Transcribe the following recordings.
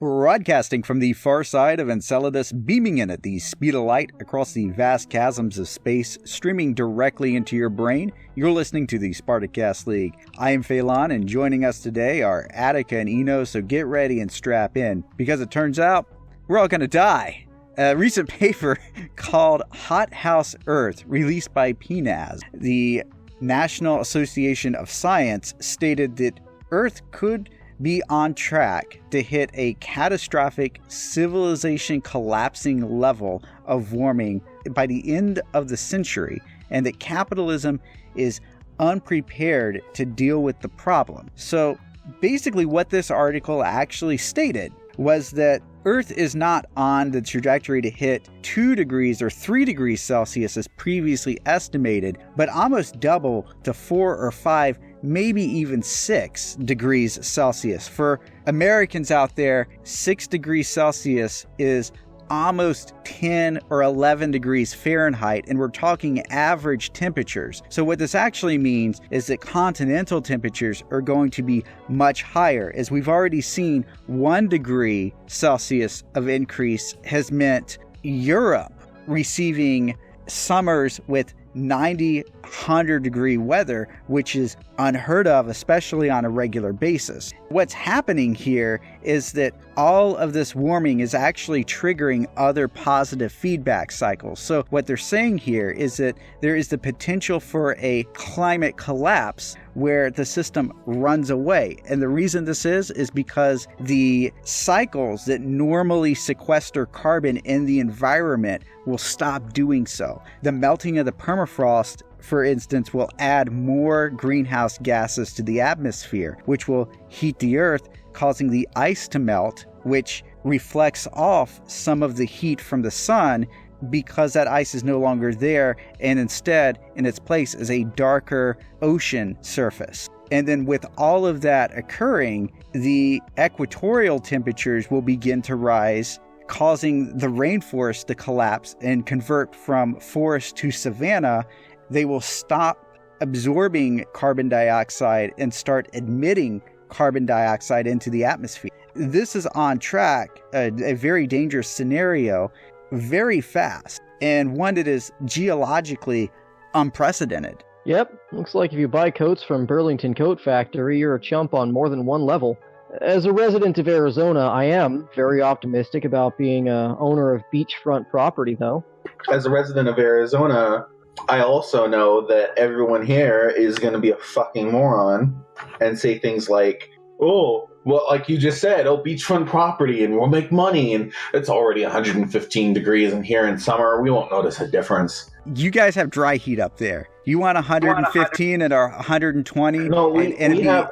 Broadcasting from the far side of Enceladus, beaming in at the speed of light across the vast chasms of space, streaming directly into your brain, you're listening to the Spartacast League. I am Phelan, and joining us today are Attica and Eno, so get ready and strap in, because it turns out we're all gonna die. A recent paper called Hot House Earth, released by PNAS, the National Association of Science, stated that Earth could be on track to hit a catastrophic civilization collapsing level of warming by the end of the century, and that capitalism is unprepared to deal with the problem. So basically what this article actually stated was that Earth is not on the trajectory to hit 2 degrees or 3 degrees Celsius as previously estimated, but almost double to 4 or 5, maybe even 6 degrees Celsius. For Americans out there, 6 degrees Celsius is almost 10 or 11 degrees Fahrenheit, and we're talking average temperatures. So what this actually means is that continental temperatures are going to be much higher. As we've already seen, 1 degree Celsius of increase has meant Europe receiving summers with 90, 100 degree weather, which is unheard of, especially on a regular basis. What's happening here is that all of this warming is actually triggering other positive feedback cycles. So what they're saying here is that there is the potential for a climate collapse where the system runs away. And the reason this is because the cycles that normally sequester carbon in the environment will stop doing so. The melting of the permafrost, for instance, will add more greenhouse gases to the atmosphere, which will heat the Earth, causing the ice to melt, which reflects off some of the heat from the sun because that ice is no longer there, and instead, in its place, is a darker ocean surface. And then with all of that occurring, the equatorial temperatures will begin to rise, causing the rainforest to collapse and convert from forest to savanna. They will stop absorbing carbon dioxide and start emitting carbon dioxide into the atmosphere. This is on track, a very dangerous scenario, very fast, and one that is geologically unprecedented. Yep, looks like if you buy coats from Burlington Coat Factory, you're a chump on more than one level. As a resident of Arizona, I am very optimistic about being an owner of beachfront property, though. As a resident of Arizona, I also know that everyone here is going to be a fucking moron and say things like, oh, well, like you just said, beachfront property and we'll make money, and it's already 115 degrees in here in summer. We won't notice a difference. You guys have dry heat up there. You want 115 and our 120? No, we have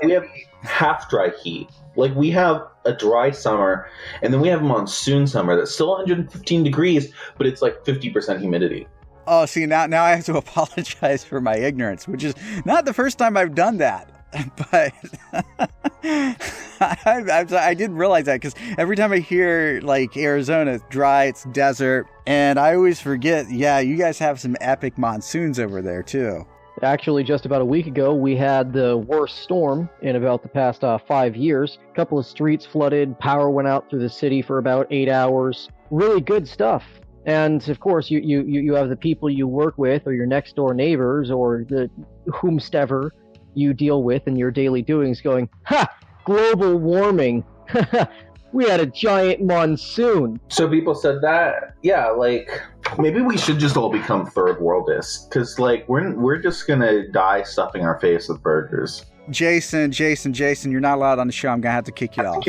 half dry heat. Like, we have a dry summer, and then we have a monsoon summer that's still 115 degrees, but it's like 50% humidity. Oh, see, now I have to apologize for my ignorance, which is not the first time I've done that. But I didn't realize that, because every time I hear, like, Arizona, it's dry, it's desert, and I always forget, yeah, you guys have some epic monsoons over there, too. Actually, just about a week ago, we had the worst storm in about the past 5 years. A couple of streets flooded, power went out through the city for about 8 hours. Really good stuff. And, of course, you have the people you work with, or your next-door neighbors, or the whomstever you deal with in your daily doings going, ha! Global warming! We had a giant monsoon! So people said that, yeah, like, maybe we should just all become third worldists, because, like, we're just gonna die stuffing our face with burgers. Jason, you're not allowed on the show. I'm gonna have to kick you off.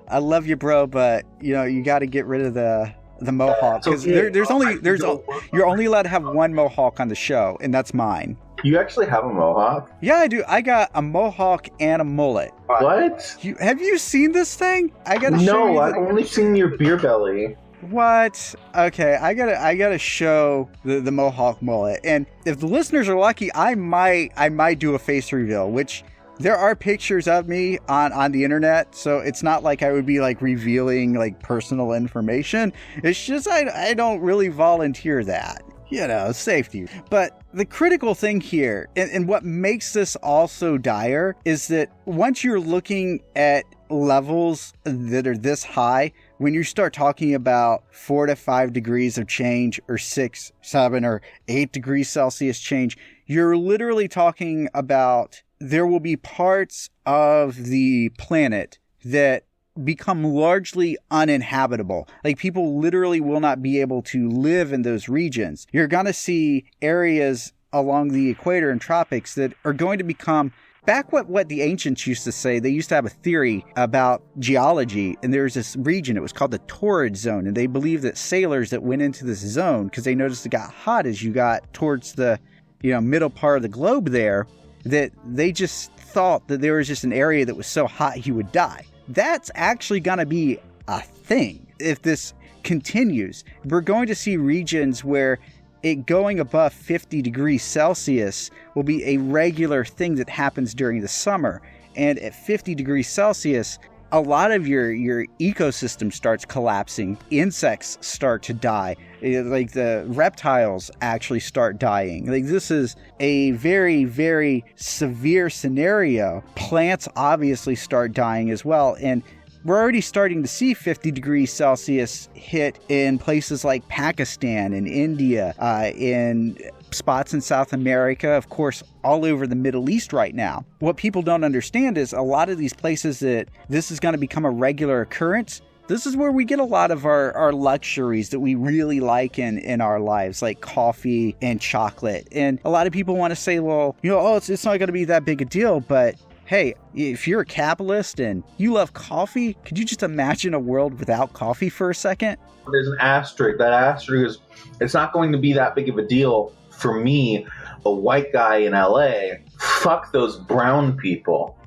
I love you, bro, but, you know, you gotta get rid of the mohawk, because you're only allowed to have one mohawk on the show, and that's mine. You actually have a mohawk? Yeah, I do. I got a mohawk and a mullet. What? Have you seen this thing? I gotta show you. No, I've only seen your beer belly. What? Okay, I gotta show the mohawk mullet, and if the listeners are lucky, I might do a face reveal, which there are pictures of me on the internet, so it's not like I would be like revealing like personal information. It's just I don't really volunteer that. You know, safety. But the critical thing here, and what makes this all so dire, is that once you're looking at levels that are this high, when you start talking about 4 to 5 degrees of change, or 6, 7, or 8 degrees Celsius change, you're literally talking about there will be parts of the planet that become largely uninhabitable. Like, people literally will not be able to live in those regions. You're going to see areas along the equator and tropics that are going to become back what the ancients used to say. They used to have a theory about geology, and there's this region, it was called the torrid zone, and they believed that sailors that went into this zone, because they noticed it got hot as you got towards the middle part of the globe there, that they just thought that there was just an area that was so hot you would die. That's actually going to be a thing if this continues. We're going to see regions where it going above 50 degrees Celsius will be a regular thing that happens during the summer. And at 50 degrees Celsius, a lot of your ecosystem starts collapsing. Insects start to die. Like, the reptiles actually start dying. Like, this is a very, very severe scenario. Plants obviously start dying as well. And we're already starting to see 50 degrees Celsius hit in places like Pakistan and India, in spots in South America, of course, all over the Middle East right now. What people don't understand is a lot of these places that this is going to become a regular occurrence, this is where we get a lot of our luxuries that we really like in our lives, like coffee and chocolate. And a lot of people want to say, well, it's not going to be that big a deal, but hey, if you're a capitalist and you love coffee, could you just imagine a world without coffee for a second? There's an asterisk. That asterisk is, it's not going to be that big of a deal for me, a white guy in LA. Fuck those brown people.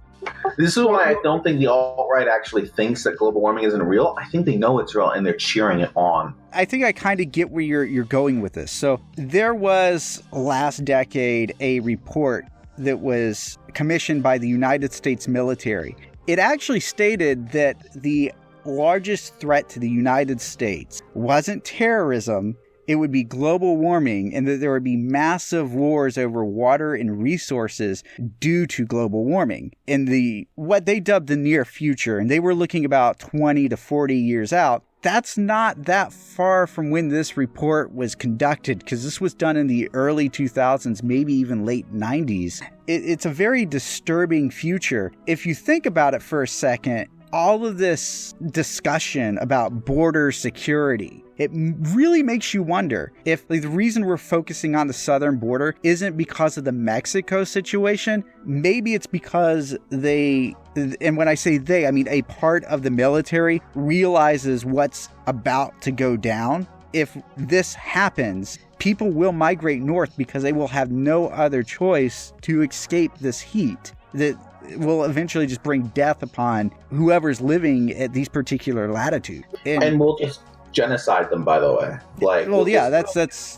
This is why I don't think the alt-right actually thinks that global warming isn't real. I think they know it's real and they're cheering it on. I think I kind of get where you're going with this. So there was last decade a report that was commissioned by the United States military. It actually stated that the largest threat to the United States wasn't terrorism, it would be global warming, and that there would be massive wars over water and resources due to global warming in what they dubbed the near future. And they were looking about 20 to 40 years out. That's not that far from when this report was conducted, because this was done in the early 2000s, maybe even late 90s. It's a very disturbing future. If you think about it for a second, all of this discussion about border security, it really makes you wonder if the reason we're focusing on the southern border isn't because of the Mexico situation. Maybe it's because they, and when I say they, I mean a part of the military, realizes what's about to go down. If this happens, people will migrate north because they will have no other choice to escape this heat that will eventually just bring death upon whoever's living at these particular latitudes. And we'll just genocide them, by the way.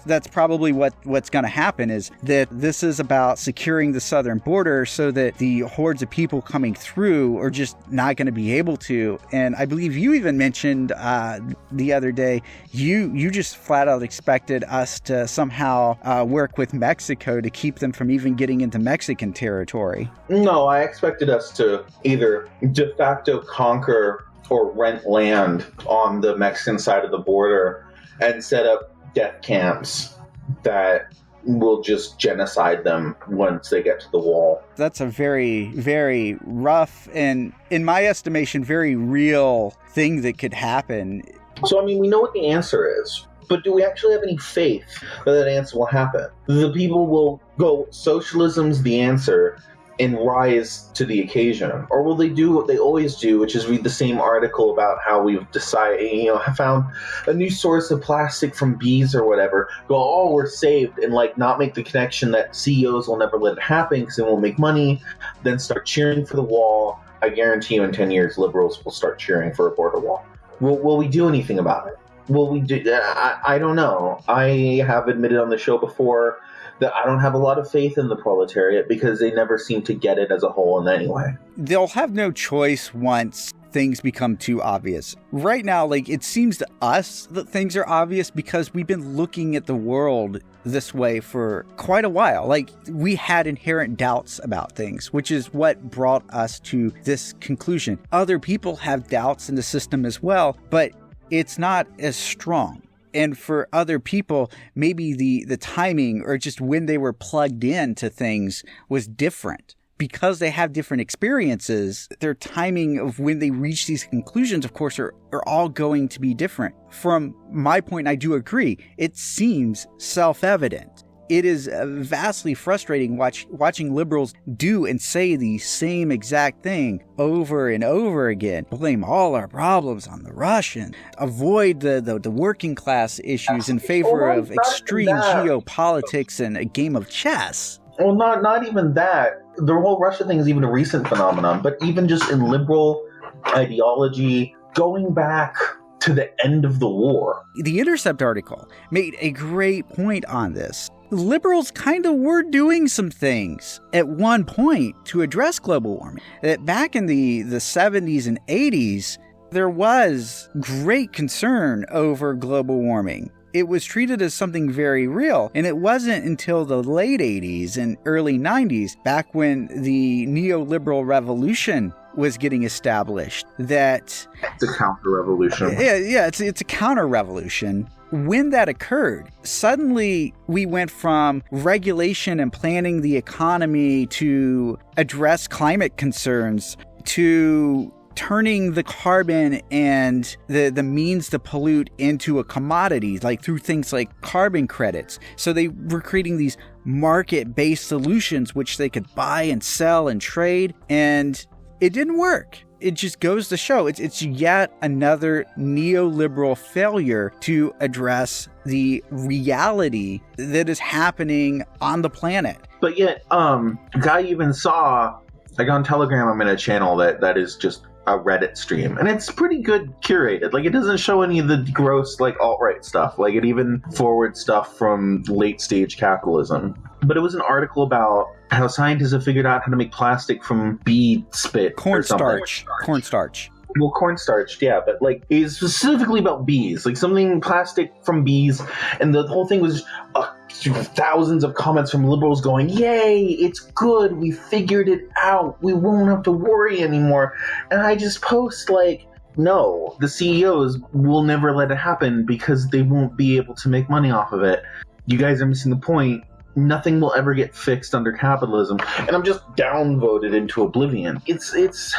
That's probably what's going to happen, is that this is about securing the southern border so that the hordes of people coming through are just not going to be able to. And I believe you even mentioned the other day, you just flat out expected us to somehow work with Mexico to keep them from even getting into Mexican territory. No, I expected us to either de facto conquer or rent land on the Mexican side of the border and set up death camps that will just genocide them once they get to the wall. That's a very, very rough and, in my estimation, very real thing that could happen. So, I mean, we know what the answer is, but do we actually have any faith that answer will happen? The people will go, socialism's the answer, and rise to the occasion? Or will they do what they always do, which is read the same article about how we've decided, have found a new source of plastic from bees or whatever, go, oh, we're saved, and not make the connection that CEOs will never let it happen because they won't make money, then start cheering for the wall. I guarantee you in 10 years, liberals will start cheering for a border wall. Will we do anything about it? Will we do? I don't know. I have admitted on the show before that I don't have a lot of faith in the proletariat because they never seem to get it as a whole in any way. They'll have no choice once things become too obvious. Right now, like, it seems to us that things are obvious because we've been looking at the world this way for quite a while. Like, we had inherent doubts about things, which is what brought us to this conclusion. Other people have doubts in the system as well, but it's not as strong. And for other people, maybe the timing or just when they were plugged into things was different. Because they have different experiences, their timing of when they reach these conclusions, of course, are all going to be different. From my point, I do agree. It seems self-evident. It is vastly frustrating watching liberals do and say the same exact thing over and over again. Blame all our problems on the Russians. Avoid the working class issues in favor of extreme geopolitics and a game of chess. Well, not even that. The whole Russia thing is even a recent phenomenon, but even just in liberal ideology, going back to the end of the war. The Intercept article made a great point on this. Liberals kind of were doing some things at one point to address global warming. That back in the 70s and 80s, there was great concern over global warming. It was treated as something very real, and it wasn't until the late 80s and early 90s, back when the neoliberal revolution was getting established, that... It's a counter-revolution. Yeah, it's a counter-revolution. When that occurred, suddenly we went from regulation and planning the economy to address climate concerns to turning the carbon and the means to pollute into a commodity, like through things like carbon credits. So they were creating these market-based solutions which they could buy and sell and trade, and it didn't work. It just goes to show it's yet another neoliberal failure to address the reality that is happening on the planet. But yet, guy even saw, like on Telegram, I'm in a channel that is just a Reddit stream, and it's pretty good curated. Like, it doesn't show any of the gross, like, alt-right stuff. Like, it even forwards stuff from late-stage capitalism. But it was an article about how scientists have figured out how to make plastic from bee spit. Cornstarch. Well, cornstarch, yeah, but like it's specifically about bees, like something plastic from bees, and the whole thing was thousands of comments from liberals going, "Yay, it's good, we figured it out, we won't have to worry anymore." And I just post like, no, the CEOs will never let it happen because they won't be able to make money off of it. You guys are missing the point. Nothing will ever get fixed under capitalism, and I'm just downvoted into oblivion. It's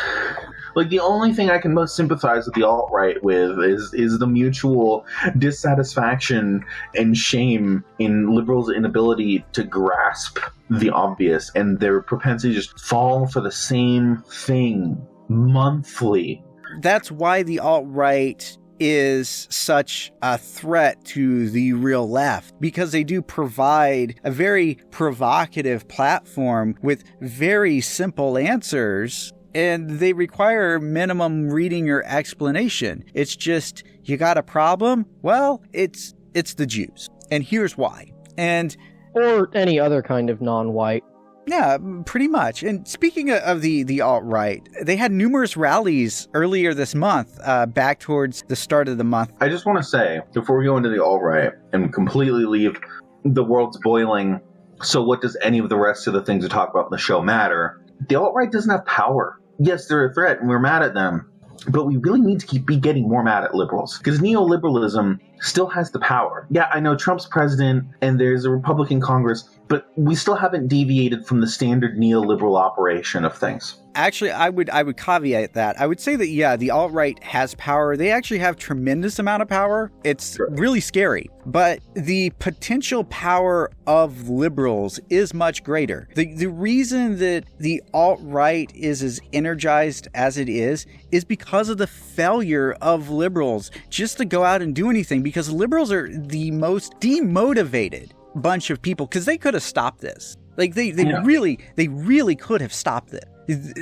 like the only thing I can most sympathize with the alt-right with is the mutual dissatisfaction and shame in liberals' inability to grasp the obvious and their propensity to just fall for the same thing monthly. That's why the alt-right is such a threat to the real left, because they do provide a very provocative platform with very simple answers, and they require minimum reading or explanation. It's just, you got a problem? Well, it's the Jews, and here's why. Or any other kind of non-white. Yeah, pretty much. And speaking of the alt-right, they had numerous rallies earlier this month, back towards the start of the month. I just want to say, before we go into the alt-right and completely leave the world's boiling, so what does any of the rest of the things we talk about in the show matter? The alt-right doesn't have power. Yes, they're a threat and we're mad at them, but we really need to be getting more mad at liberals, because neoliberalism still has the power. Yeah, I know Trump's president and there's a Republican Congress, but we still haven't deviated from the standard neoliberal operation of things. Actually, I would caveat that. I would say that, yeah, the alt-right has power. They actually have tremendous amount of power. It's really scary. But the potential power of liberals is much greater. The reason that the alt-right is as energized as it is because of the failure of liberals just to go out and do anything, because liberals are the most demotivated bunch of people, because they could have stopped this. Like, they really could have stopped it.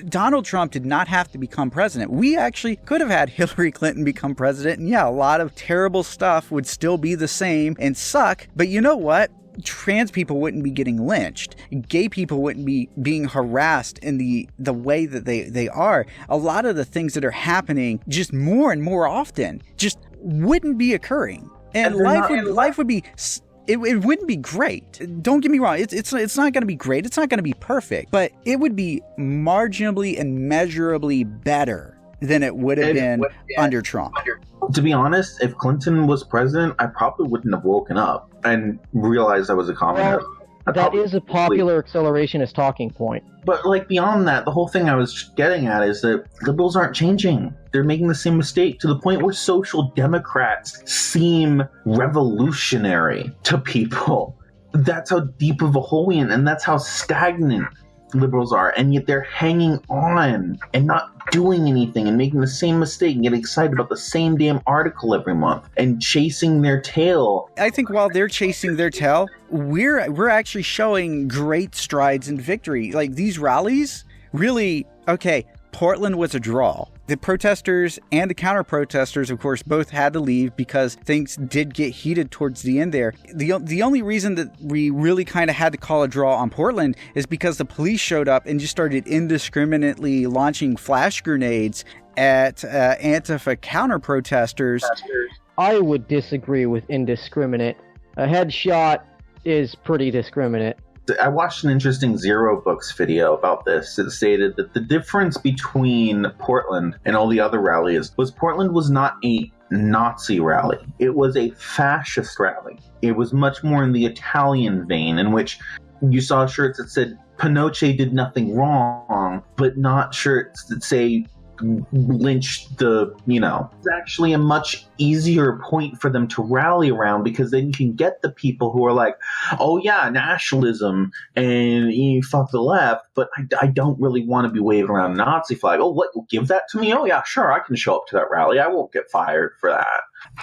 Donald Trump did not have to become president. We actually could have had Hillary Clinton become president, and yeah, a lot of terrible stuff would still be the same and suck. But you know what? trans people wouldn't be getting lynched. Gay people wouldn't be being harassed in the way that they are. A lot of the things that are happening just more and more often just wouldn't be occurring. And life would be... It wouldn't be great. Don't get me wrong. It's not going to be great. It's not going to be perfect. But it would be marginally and measurably better than it would have been under Trump. To be honest, if Clinton was president, I probably wouldn't have woken up and realized I was a communist. That is a popular accelerationist talking point. But, like, beyond that, the whole thing I was getting at is that liberals aren't changing. They're making the same mistake to the point where social democrats seem revolutionary to people. That's how deep of a hole we're in, and that's how stagnant liberals are. And yet they're hanging on and not doing anything and making the same mistake and getting excited about the same damn article every month and chasing their tail. I think while they're chasing their tail, we're actually showing great strides in victory. Like, these rallies, really, okay, Portland was a draw. The protesters and the counter-protesters, of course, both had to leave because things did get heated towards the end there. The only reason that we really kind of had to call a draw on Portland is because the police showed up and just started indiscriminately launching flash grenades at Antifa counter-protesters. I would disagree with indiscriminate. A headshot is pretty discriminate. I watched an interesting Zero Books video about this. It stated that the difference between Portland and all the other rallies was Portland was not a Nazi rally. It was a fascist rally. It was much more in the Italian vein, in which you saw shirts that said Pinochet did nothing wrong, but not shirts that say lynch it's actually a much easier point for them to rally around, because then you can get the people who are like, oh yeah, nationalism and you fuck the left, but I don't really want to be waving around a Nazi flag. Oh, what, you'll give that to me? Oh yeah, sure, I can show up to that rally. I won't get fired for that.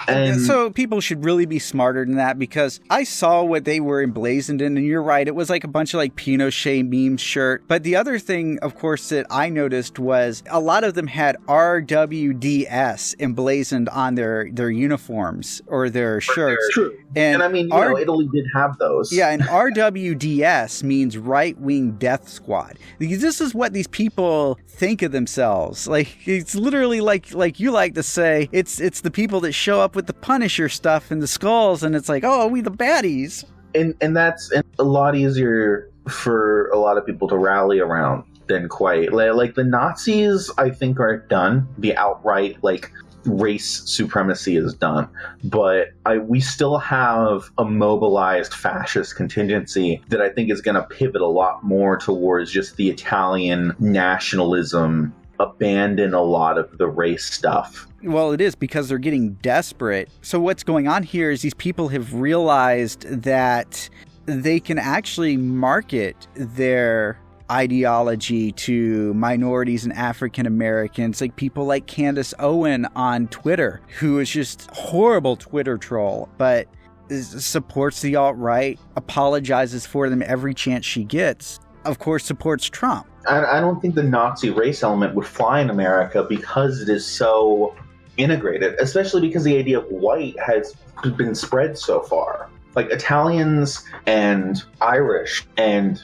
And so people should really be smarter than that, because I saw what they were emblazoned in, and you're right, it was like a bunch of like Pinochet meme shirt. But the other thing, of course, that I noticed was a lot of them had RWDS emblazoned on their uniforms or their shirts. True. And I mean, Italy did have those. Yeah, and RWDS means right-wing death squad. This is what these people think of themselves. Like, it's literally like you like to say, it's the people that show up with the Punisher stuff and the skulls, and it's like, oh, we the baddies. And that's a lot easier for a lot of people to rally around than quite. Like, the Nazis, I think, are done. The outright, like, race supremacy is done. But we still have a mobilized fascist contingency that I think is going to pivot a lot more towards just the Italian nationalism, abandon a lot of the race stuff. Well, it is, because they're getting desperate. So what's going on here is these people have realized that they can actually market their ideology to minorities and African Americans, like people like Candace Owen on Twitter, who is just horrible Twitter troll, but supports the alt-right, apologizes for them every chance she gets, of course supports Trump. I don't think the Nazi race element would fly in America because it is so integrated, especially because the idea of white has been spread so far. Like, Italians and Irish and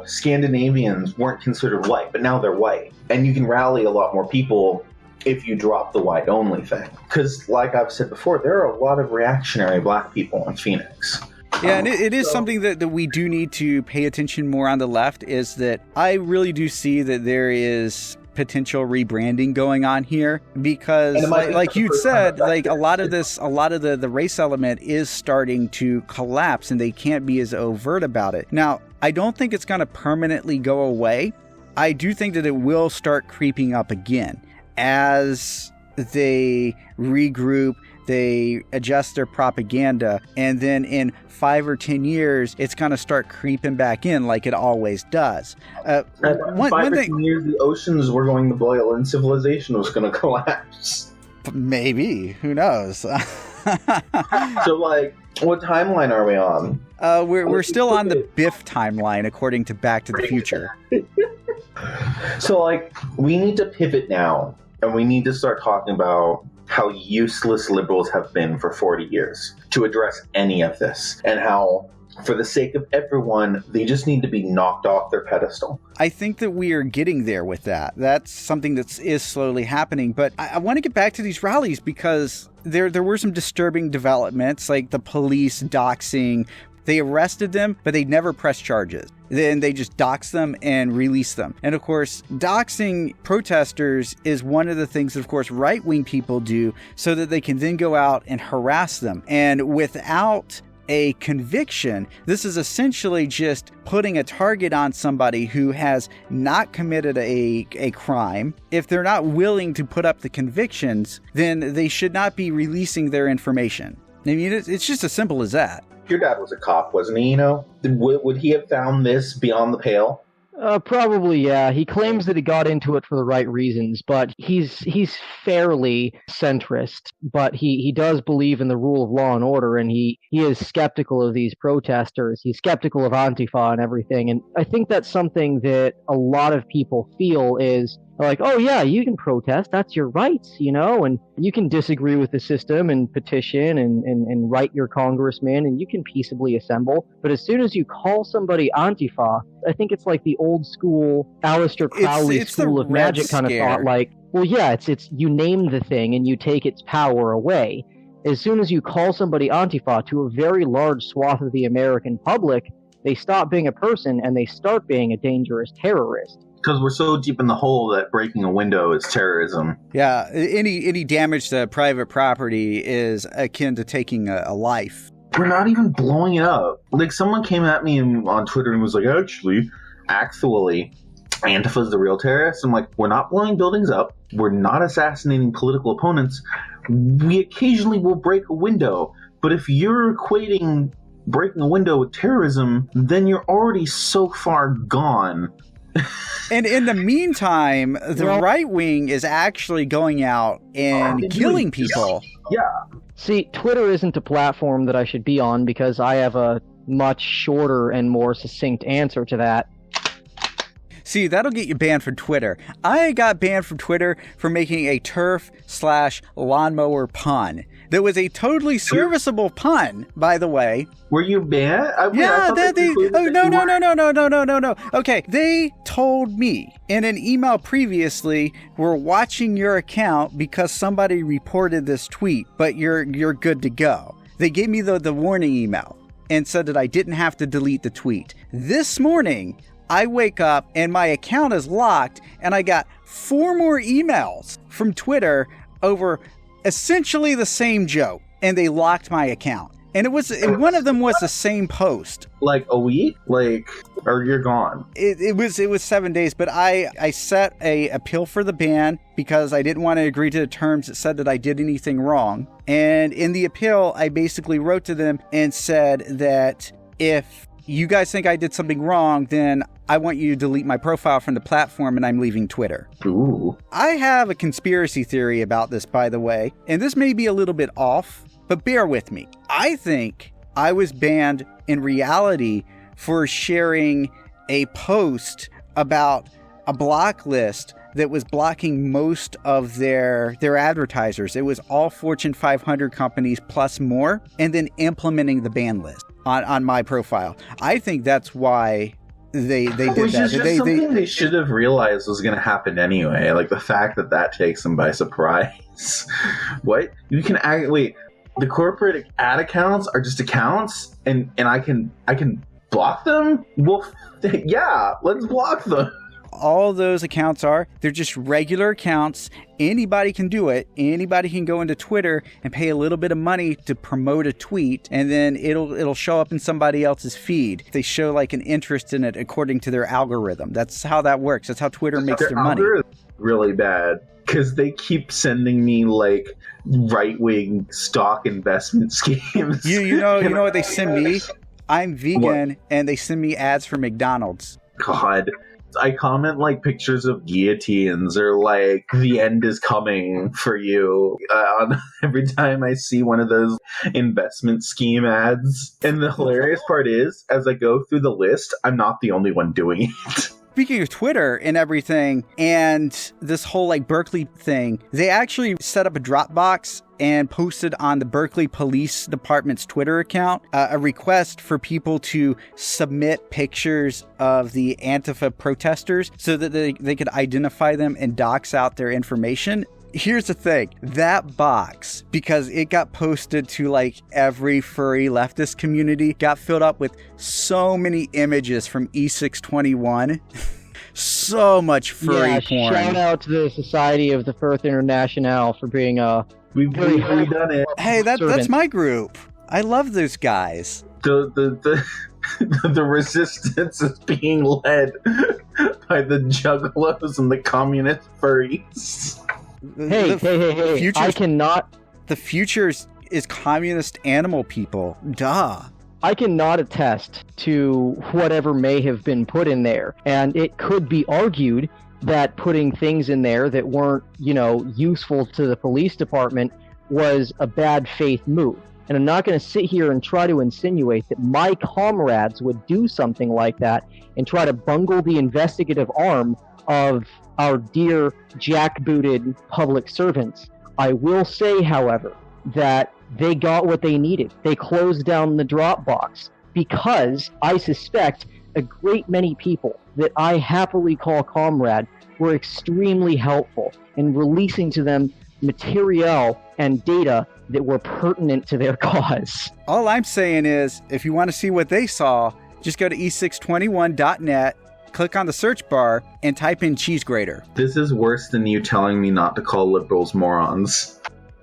Scandinavians weren't considered white, but now they're white. And you can rally a lot more people if you drop the white only thing. Because, like I've said before, there are a lot of reactionary black people in Phoenix. Yeah, and it is something that we do need to pay attention more on the left, is that I really do see that there is potential rebranding going on here, because like you said, like a lot of the race element is starting to collapse, and they can't be as overt about it. Now, I don't think it's going to permanently go away. I do think that it will start creeping up again as they regroup, they adjust their propaganda, and then in 5 or 10 years, it's going to start creeping back in like it always does. In 5 or 10 years, the oceans were going to boil and civilization was going to collapse. Maybe. Who knows? So, like, what timeline are we on? We're still on the Biff timeline, according to Back to the Future. So, like, we need to pivot now, and we need to start talking about how useless liberals have been for 40 years to address any of this, and how, for the sake of everyone, they just need to be knocked off their pedestal. I think that we are getting there with that. That's something that is slowly happening. But I want to get back to these rallies because there were some disturbing developments, like the police doxing. They arrested them, but they never pressed charges. Then they just dox them and release them. And of course, doxing protesters is one of the things that, of course, right-wing people do so that they can then go out and harass them. And without a conviction, this is essentially just putting a target on somebody who has not committed a crime. If they're not willing to put up the convictions, then they should not be releasing their information. I mean, it's just as simple as that. Your dad was a cop, wasn't he, Would he have found this beyond the pale? Probably, yeah. He claims that he got into it for the right reasons, but he's fairly centrist. But he does believe in the rule of law and order, and he is skeptical of these protesters. He's skeptical of Antifa and everything. And I think that's something that a lot of people feel is like, oh yeah, you can protest, that's your rights, and you can disagree with the system and petition and write your congressman, and you can peaceably assemble. But as soon as you call somebody Antifa, I think it's like the old school Aleister Crowley school of magic kind of thought, like, well, yeah, it's you name the thing and you take its power away. As soon as you call somebody Antifa to a very large swath of the American public, they stop being a person and they start being a dangerous terrorist. Because we're so deep in the hole that breaking a window is terrorism. Yeah, any damage to private property is akin to taking a life. We're not even blowing it up. Like, someone came at me on Twitter and was like, actually, Antifa's the real terrorist. I'm like, we're not blowing buildings up. We're not assassinating political opponents. We occasionally will break a window. But if you're equating breaking a window with terrorism, then you're already so far gone. And in the meantime, the right wing is actually going out and killing people. Yeah. See, Twitter isn't a platform that I should be on because I have a much shorter and more succinct answer to that. See, that'll get you banned from Twitter. I got banned from Twitter for making a turf/lawnmower pun. That was a totally serviceable pun, by the way. Were you banned? No. Okay, they told me in an email previously, we're watching your account because somebody reported this tweet, but you're good to go. They gave me the warning email and said that I didn't have to delete the tweet. This morning, I wake up and my account is locked, and I got 4 more emails from Twitter over essentially the same joke, and they locked my account. And one of them was the same post. Like a week? Or you're gone? It was 7 days, but I set a appeal for the ban because I didn't want to agree to the terms that said that I did anything wrong. And in the appeal, I basically wrote to them and said that if you guys think I did something wrong, then I want you to delete my profile from the platform and I'm leaving Twitter. Ooh. I have a conspiracy theory about this, by the way, and this may be a little bit off, but bear with me. I think I was banned in reality for sharing a post about a block list that was blocking most of their advertisers. It was all Fortune 500 companies plus more, and then implementing the ban list on my profile. I think that's why they did that. Which is just something they should have realized was going to happen anyway. Like the fact that takes them by surprise. What? You can wait. The corporate ad accounts are just accounts, and I can block them? Well, yeah, let's block them. All those accounts they're just regular accounts. Anybody can do it. Anybody can go into Twitter and pay a little bit of money to promote a tweet, and then it'll show up in somebody else's feed. They show like an interest in it according to their algorithm. That's how that works. That's how Twitter makes their money. Really bad because they keep sending me like right-wing stock investment schemes. You know what they send me? I'm vegan, and they send me ads for McDonald's. God. I comment like pictures of guillotines or like the end is coming for you every time I see one of those investment scheme ads. And the hilarious part is, as I go through the list, I'm not the only one doing it. Speaking of Twitter and everything, and this whole like Berkeley thing, they actually set up a Dropbox and posted on the Berkeley Police Department's Twitter account a request for people to submit pictures of the Antifa protesters so that they could identify them and dox out their information. Here's the thing, that box, because it got posted to like every furry leftist community, got filled up with so many images from E621. So much furry porn. Shout out to the Society of the First International for being We've done it. Hey, that's my group. I love those guys. The resistance is being led by the juggalos and the communist furries. Hey! I cannot. The future is communist animal people. Duh. I cannot attest to whatever may have been put in there, and it could be argued that putting things in there that weren't, useful to the police department was a bad faith move. And I'm not going to sit here and try to insinuate that my comrades would do something like that and try to bungle the investigative arm of our dear jackbooted public servants. I will say, however, that they got what they needed. They closed down the Dropbox because I suspect a great many people that I happily call comrade were extremely helpful in releasing to them material and data that were pertinent to their cause. All I'm saying is, if you want to see what they saw, just go to e621.net, click on the search bar, and type in cheese grater. This is worse than you telling me not to call liberals morons.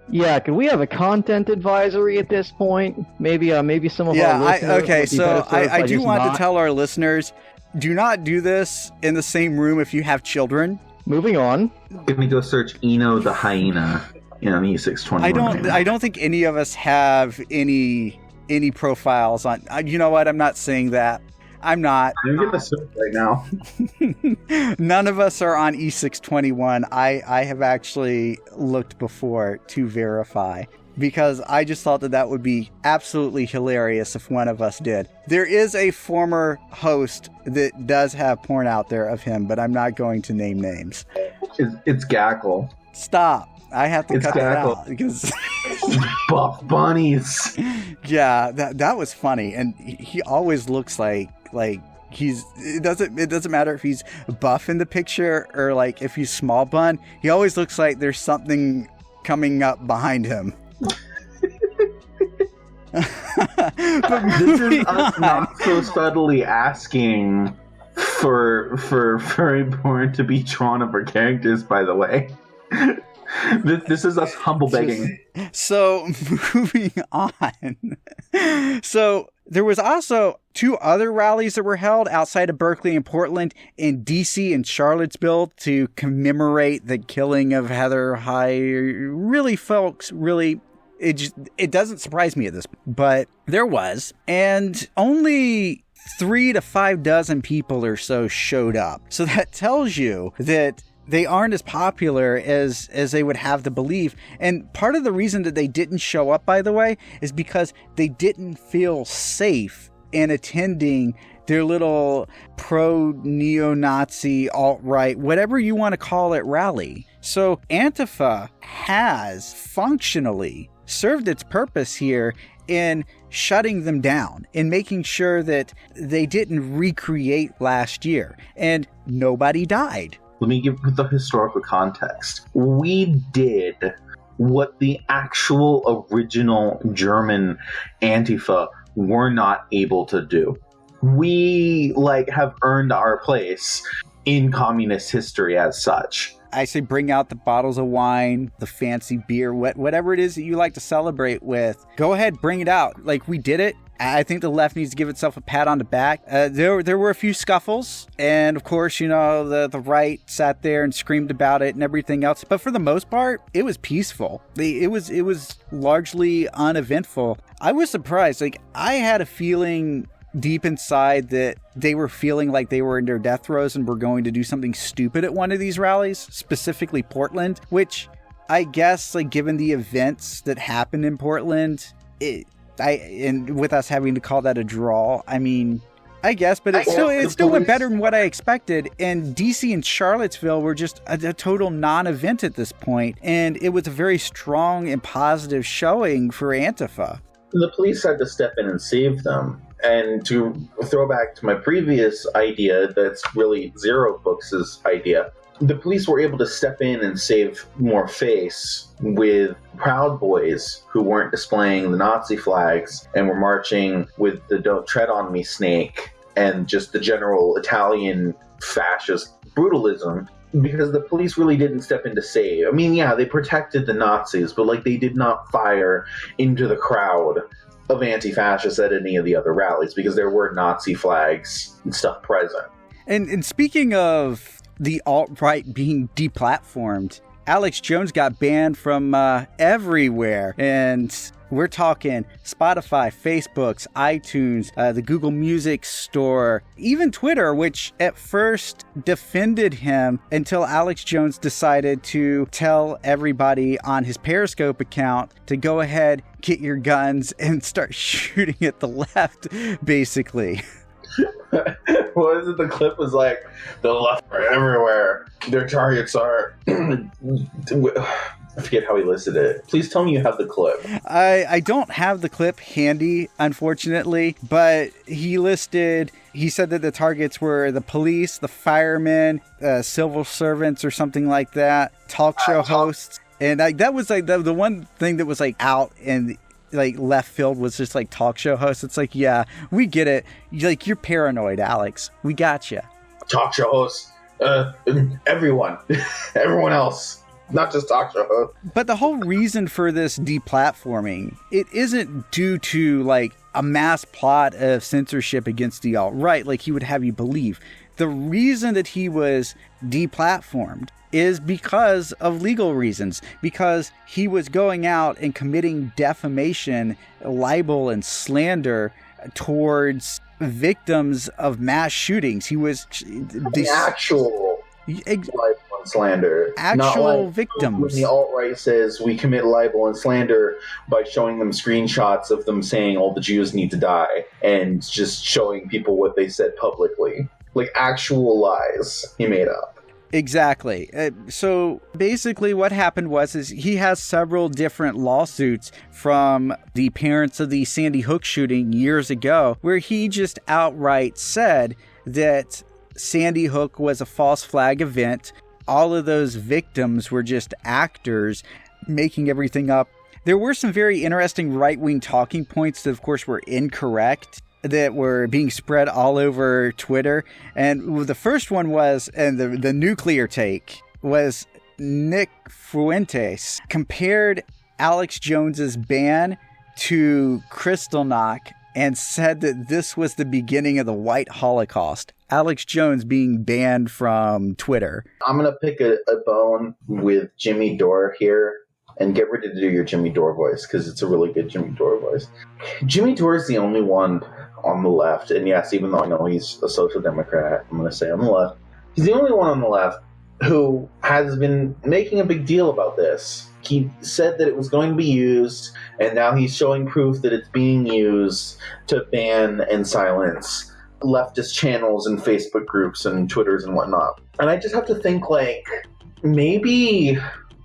Yeah, can we have a content advisory at this point? Maybe some of our listeners. I do want to tell our listeners, do not do this in the same room if you have children. Moving on. Let me go search Eno the hyena on E621. I don't think any of us have any profiles on. You know what? I'm not saying that. I'm not. I'm going to search right now. None of us are on E621. I have actually looked before to verify, because I just thought that would be absolutely hilarious if one of us did. There is a former host that does have porn out there of him, but I'm not going to name names. It's Gackle. Stop. I have to cut that out because buff bunnies. Yeah, that was funny, and he always looks like it doesn't matter if he's buff in the picture or like if he's small bun. He always looks like there's something coming up behind him. This is us not so subtly asking for furry porn to be drawn of our characters, by the way. This is us humble begging. So, moving on. So, there was also 2 other rallies that were held outside of Berkeley and Portland, in DC and Charlottesville, to commemorate the killing of Heather Heyer. Really, folks, really, it doesn't surprise me at this, but there was. And only 3 to 5 dozen people or so showed up. So that tells you that they aren't as popular as they would have to believe. And part of the reason that they didn't show up, by the way, is because they didn't feel safe in attending their little pro-neo-Nazi, alt-right, whatever you want to call it, rally. So Antifa has functionally served its purpose here in shutting them down, in making sure that they didn't recreate last year. And nobody died. Let me give the historical context. We did what the actual original German Antifa were not able to do. We have earned our place in communist history as such. I say bring out the bottles of wine, the fancy beer, whatever it is that you like to celebrate with. Go ahead, bring it out. We did it. I think the left needs to give itself a pat on the back. There were a few scuffles, and of course, the right sat there and screamed about it and everything else. But for the most part, it was peaceful. It was largely uneventful. I was surprised. I had a feeling deep inside that they were feeling like they were in their death throes and were going to do something stupid at one of these rallies, specifically Portland, which I guess, given the events that happened in Portland, and with us having to call that a draw, I mean, I guess, but it still went better than what I expected. And DC and Charlottesville were just a total non-event at this point, and it was a very strong and positive showing for Antifa. The police had to step in and save them. And to throw back to my previous idea, that's really Zero Books' idea, the police were able to step in and save more face with Proud Boys who weren't displaying the Nazi flags and were marching with the Don't Tread on Me snake and just the general Italian fascist brutalism, because the police really didn't step in to save. I mean, yeah, they protected the Nazis, but like they did not fire into the crowd of anti-fascists at any of the other rallies because there were Nazi flags and stuff present. And speaking of the alt-right being deplatformed, Alex Jones got banned from everywhere. And we're talking Spotify, Facebook, iTunes, the Google Music Store, even Twitter, which at first defended him until Alex Jones decided to tell everybody on his Periscope account to go ahead, get your guns, and start shooting at the left, basically. What is it? The clip was like, the left are everywhere. Their targets are... I forget how he listed it. Please tell me you have the clip. I don't have the clip handy, unfortunately, but he said that the targets were the police, the firemen, civil servants or something like that, talk show hosts. And that was like the one thing that was like out in like left field was just like talk show hosts. It's like, yeah, we get it. You're paranoid, Alex. We got you. Talk show hosts. Everyone else. Not just talk show hosts. But the whole reason for this deplatforming, it isn't due to like a mass plot of censorship against the alt-right like he would have you believe. The reason that he was deplatformed is because of legal reasons, because he was going out and committing defamation, libel, and slander towards victims of mass shootings. He was actual libel and slander. Actual like victims. When the alt-right says we commit libel and slander by showing them screenshots of them saying all the Jews need to die and just showing people what they said publicly. Like actual lies he made up. Exactly. So basically what happened was he has several different lawsuits from the parents of the Sandy Hook shooting years ago, where he just outright said that Sandy Hook was a false flag event. All of those victims were just actors making everything up. There were some very interesting right-wing talking points that, of course, were incorrect, that were being spread all over Twitter. And the first one was, and the nuclear take, was Nick Fuentes compared Alex Jones's ban to Kristallnacht and said that this was the beginning of the white Holocaust. Alex Jones being banned from Twitter. I'm going to pick a bone with Jimmy Dore here and get ready to do your Jimmy Dore voice because it's a really good Jimmy Dore voice. Jimmy Dore is the only one on the left, and yes, even though I know he's a social democrat, I'm going to say on the left, he's the only one on the left who has been making a big deal about this. He said that it was going to be used, and now he's showing proof that it's being used to ban and silence leftist channels and Facebook groups and Twitters and whatnot. And I just have to think, like, maybe...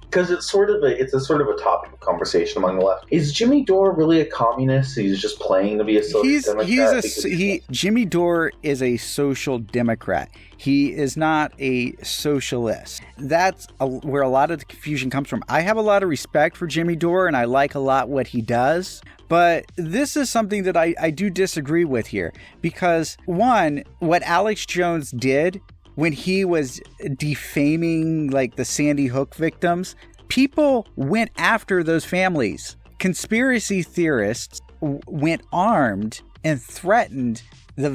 because it's a sort of a topic of conversation among the left. Is Jimmy Dore really a communist? He's just playing to be a social democrat? Jimmy Dore is a social democrat. He is not a socialist. That's where a lot of the confusion comes from. I have a lot of respect for Jimmy Dore, and I like a lot what he does. But this is something that I do disagree with here. Because, one, what Alex Jones did when he was defaming like the Sandy Hook victims, people went after those families. Conspiracy theorists went armed and threatened the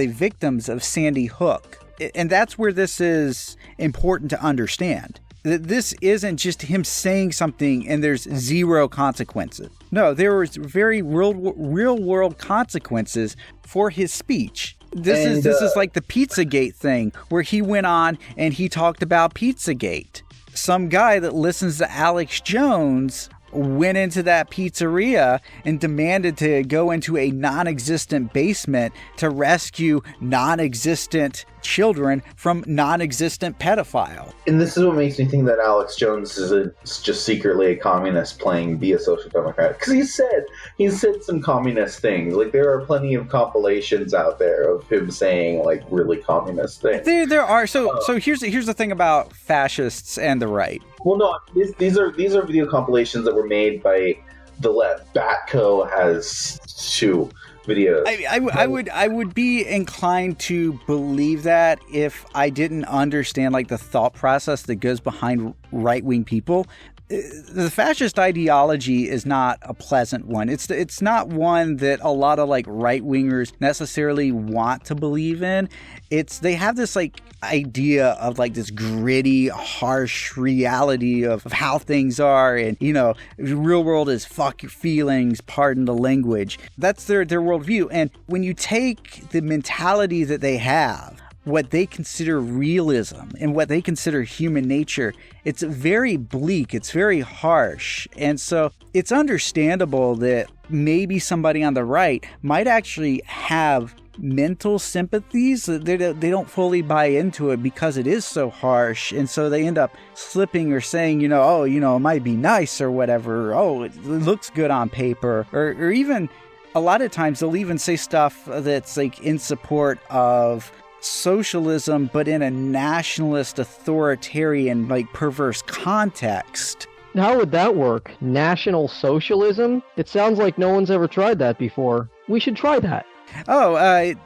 victims of Sandy Hook. And that's where this is important to understand. That this isn't just him saying something and there's zero consequences. No, there was very real world consequences for his speech. This is like the Pizzagate thing, where he went on and he talked about Pizzagate. Some guy that listens to Alex Jones went into that pizzeria and demanded to go into a non-existent basement to rescue non-existent children from non-existent pedophile. And this is what makes me think that Alex Jones is just secretly a communist playing be a social democrat. Because he said some communist things. Like, there are plenty of compilations out there of him saying like really communist things. There are. So here's the thing about fascists and the right. Well, no, these are video compilations that were made by the left. Batco has 2 videos. I would be inclined to believe that if I didn't understand like the thought process that goes behind right-wing people. The fascist ideology is not a pleasant one. It's not one that a lot of like right-wingers necessarily want to believe in. They have this like idea of like this gritty, harsh reality of how things are, and the real world is fuck your feelings, pardon the language. That's their worldview. And when you take the mentality that they have, what they consider realism and what they consider human nature, it's very bleak, it's very harsh. And so it's understandable that maybe somebody on the right might actually have mental sympathies. They don't fully buy into it because it is so harsh, and so they end up slipping or saying, it might be nice or whatever. Oh, it looks good on paper, or even a lot of times they'll even say stuff that's like in support of socialism, but in a nationalist, authoritarian, like perverse context. How would that work? National socialism? It sounds like no one's ever tried that before. We should try that. Oh,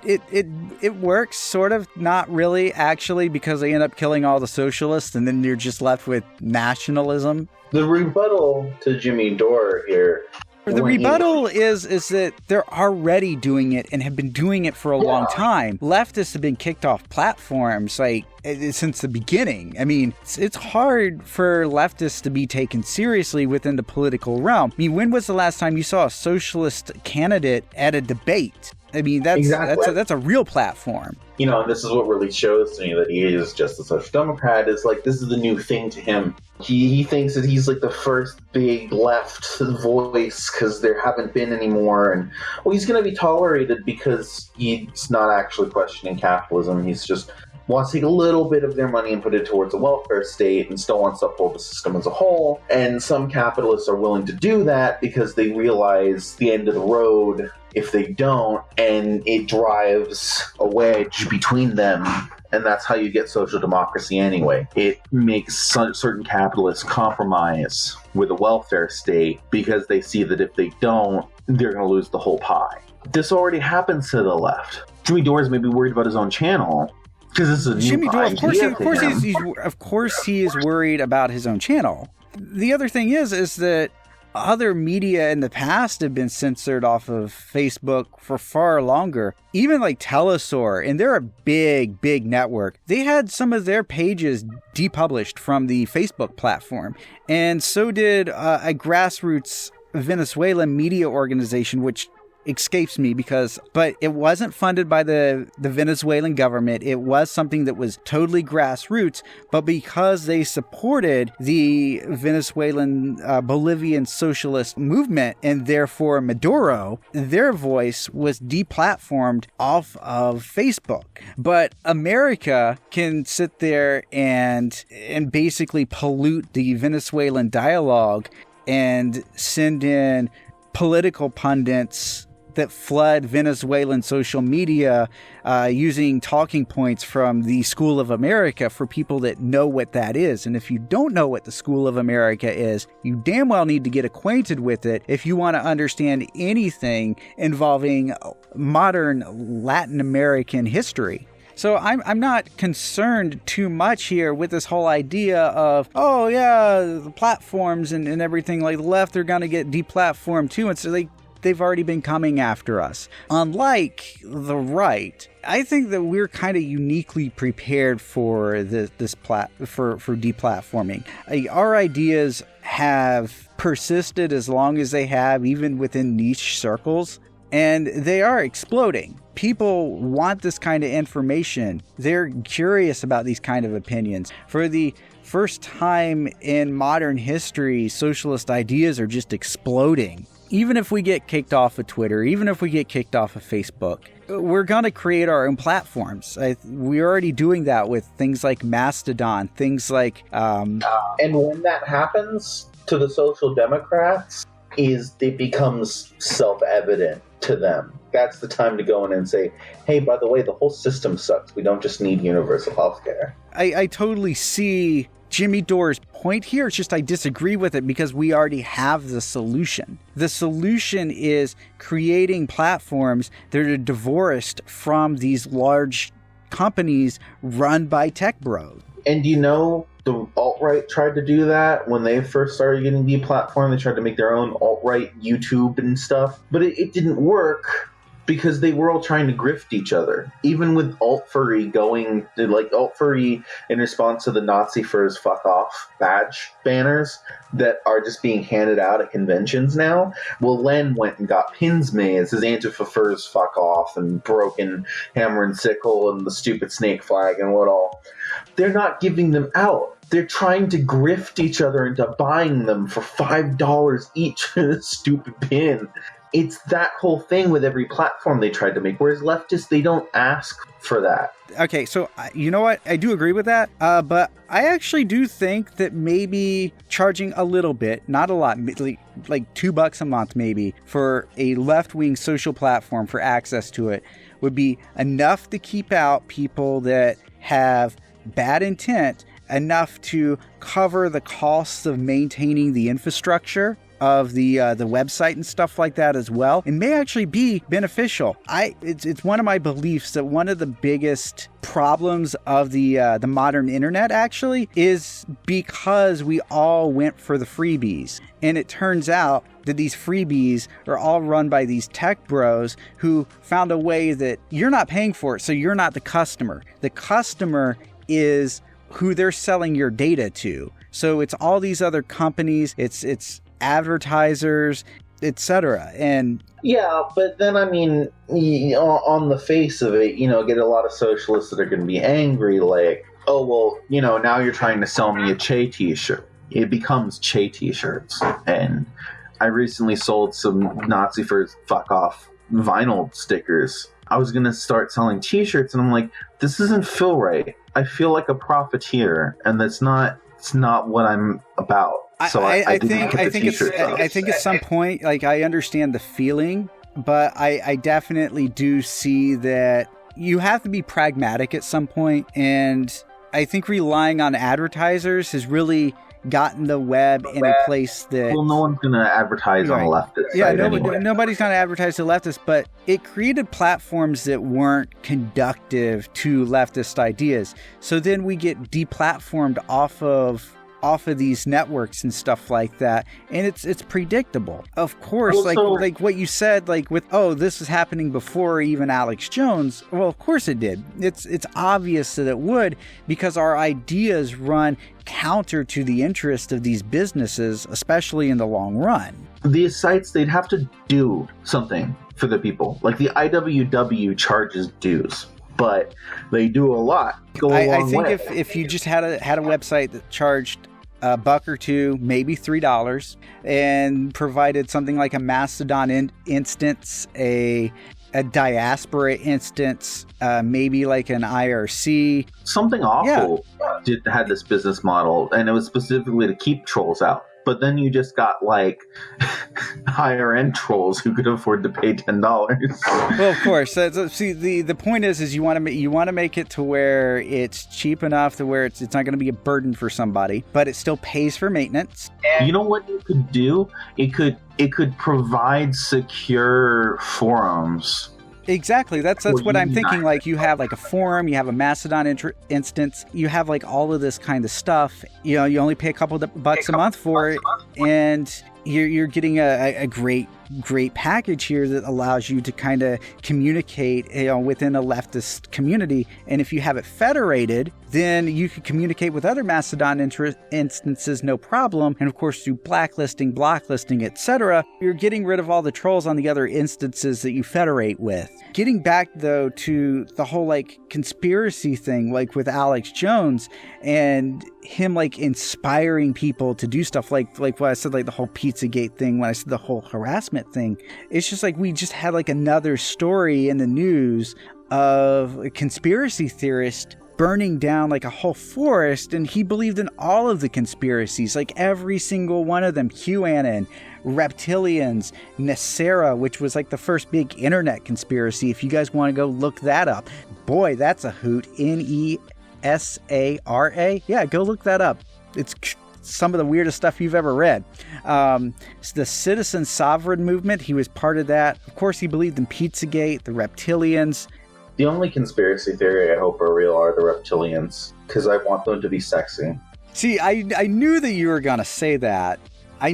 it works, sort of, not really, actually, because they end up killing all the socialists, and then you're just left with nationalism. The rebuttal to Jimmy Dore here. The rebuttal is that they're already doing it and have been doing it for a long time. Leftists have been kicked off platforms like since the beginning. I mean, it's hard for leftists to be taken seriously within the political realm. I mean, when was the last time you saw a socialist candidate at a debate? I mean, that's a real platform. And this is what really shows to me that he is just a social democrat, is like, this is the new thing to him. He thinks that he's like the first big left voice because there haven't been any more. And, he's going to be tolerated because he's not actually questioning capitalism. He's just wants to take a little bit of their money and put it towards a welfare state and still wants to uphold the system as a whole. And some capitalists are willing to do that because they realize the end of the road if they don't, and it drives a wedge between them. And that's how you get social democracy anyway. It makes certain capitalists compromise with a welfare state because they see that if they don't, they're going to lose the whole pie. This already happens to the left. Jimmy Dore is maybe worried about his own channel because this is a new Jimmy Dore, of course he is worried about his own channel. The other thing is that other media in the past have been censored off of Facebook for far longer. Even like Telesaur, and they're a big network. They had some of their pages depublished from the Facebook platform. And so did a grassroots Venezuelan media organization, which escapes me but it wasn't funded by the Venezuelan government. It was something that was totally grassroots, but because they supported the Venezuelan Bolivian socialist movement and therefore Maduro, their voice was deplatformed off of Facebook. But America can sit there and basically pollute the Venezuelan dialogue and send in political pundits that flood Venezuelan social media using talking points from the School of America for people that know what that is. And if you don't know what the School of America is, you damn well need to get acquainted with it if you want to understand anything involving modern Latin American history. So I'm not concerned too much here with this whole idea of, the platforms and everything, like the left are going to get deplatformed too. And so they've already been coming after us. Unlike the right, I think that we're kind of uniquely prepared for for deplatforming. Our ideas have persisted as long as they have, even within niche circles, and they are exploding. People want this kind of information. They're curious about these kind of opinions. For the first time in modern history socialist ideas are just exploding. Even if we get kicked off of Twitter, even if we get kicked off of Facebook, we're going to create our own platforms. We're already doing that with things like Mastodon, things like... And when that happens to the Social Democrats, it becomes self-evident to them. That's the time to go in and say, hey, by the way, the whole system sucks. We don't just need universal health care. I totally see Jimmy Dore's point here. It's just I disagree with it because we already have the solution. The solution is creating platforms that are divorced from these large companies run by tech bros. And the alt-right tried to do that when they first started getting deplatformed. They tried to make their own alt-right YouTube and stuff. But it didn't work because they were all trying to grift each other. Even with alt-furry going, like alt-furry in response to the Nazi furs fuck off badge banners that are just being handed out at conventions now. Well, Len went and got pins made. It says Antifa furs fuck off and broken hammer and sickle and the stupid snake flag and what all. They're not giving them out. They're trying to grift each other into buying them for $5 each for this stupid pin. It's that whole thing with every platform they tried to make, whereas leftists, they don't ask for that. Okay, so you know what? I do agree with that, but I actually do think that maybe charging a little bit, not a lot, like $2 a month maybe, for a left-wing social platform for access to it would be enough to keep out people that have bad intent, enough to cover the costs of maintaining the infrastructure of the website and stuff like that as well. It may actually be beneficial. It's one of my beliefs that one of the biggest problems of the modern internet actually is because we all went for the freebies. And it turns out that these freebies are all run by these tech bros who found a way that you're not paying for it, so you're not the customer. The customer is who they're selling your data to. So it's all these other companies, it's advertisers, etc. And yeah, but then I mean, on the face of it, get a lot of socialists that are going to be angry, like, oh well, now you're trying to sell me a Che t-shirt. It becomes Che t-shirts, and I recently sold some Nazi for fuck off vinyl stickers. I was going to start selling t-shirts, and I'm like, this doesn't feel right. I feel like a profiteer, and it's not what I'm about. So I think at some point, like, I understand the feeling, but I definitely do see that you have to be pragmatic at some point, and I think relying on advertisers has really gotten the web in a place that... Well, no one's going to advertise on the leftist side anyway. Nobody's going to advertise to leftists, but it created platforms that weren't conductive to leftist ideas. So then we get deplatformed off of these networks and stuff like that, and it's predictable. Of course, like what you said, like with, oh, this was happening before even Alex Jones. Well, of course it did. It's obvious that it would, because our ideas run counter to the interest of these businesses, especially in the long run. These sites, they'd have to do something for the people. Like the IWW charges dues, but they do a lot. I think if you just had a website that charged $1 or $2, maybe $3, and provided something like a Mastodon instance, a diaspora instance, maybe like an IRC. Something awful had this business model, and it was specifically to keep trolls out. But then you just got like higher end trolls who could afford to pay $10. Well, of course. See, the point is you want to make it to where it's cheap enough to where it's not going to be a burden for somebody, but it still pays for maintenance. You know what it could do? It could provide secure forums. Exactly. That's what I'm thinking. Like, you have like a forum, you have a Mastodon instance, you have like all of this kind of stuff. You only pay a couple of bucks a month for it, and you're getting a great package here that allows you to kind of communicate, within a leftist community. And if you have it federated, then you could communicate with other Mastodon instances no problem. And of course, through blacklisting, blocklisting, etc., you're getting rid of all the trolls on the other instances that you federate with. Getting back, though, to the whole, like, conspiracy thing, like with Alex Jones and him, like, inspiring people to do stuff like what I said, like the whole Pizzagate thing, when I said the whole harassment thing. It's just like we just had, like, another story in the news of a conspiracy theorist burning down like a whole forest, and he believed in all of the conspiracies, like every single one of them. QAnon, reptilians, Nasera, which was like the first big internet conspiracy. If you guys want to go look that up, boy, that's a hoot. Nesara. Yeah, go look that up. It's some of the weirdest stuff you've ever read. The Citizen Sovereign movement, he was part of that. Of course, he believed in Pizzagate, the reptilians. The only conspiracy theory I hope are real are the reptilians, because I want them to be sexy. See, I knew that you were going to say that. How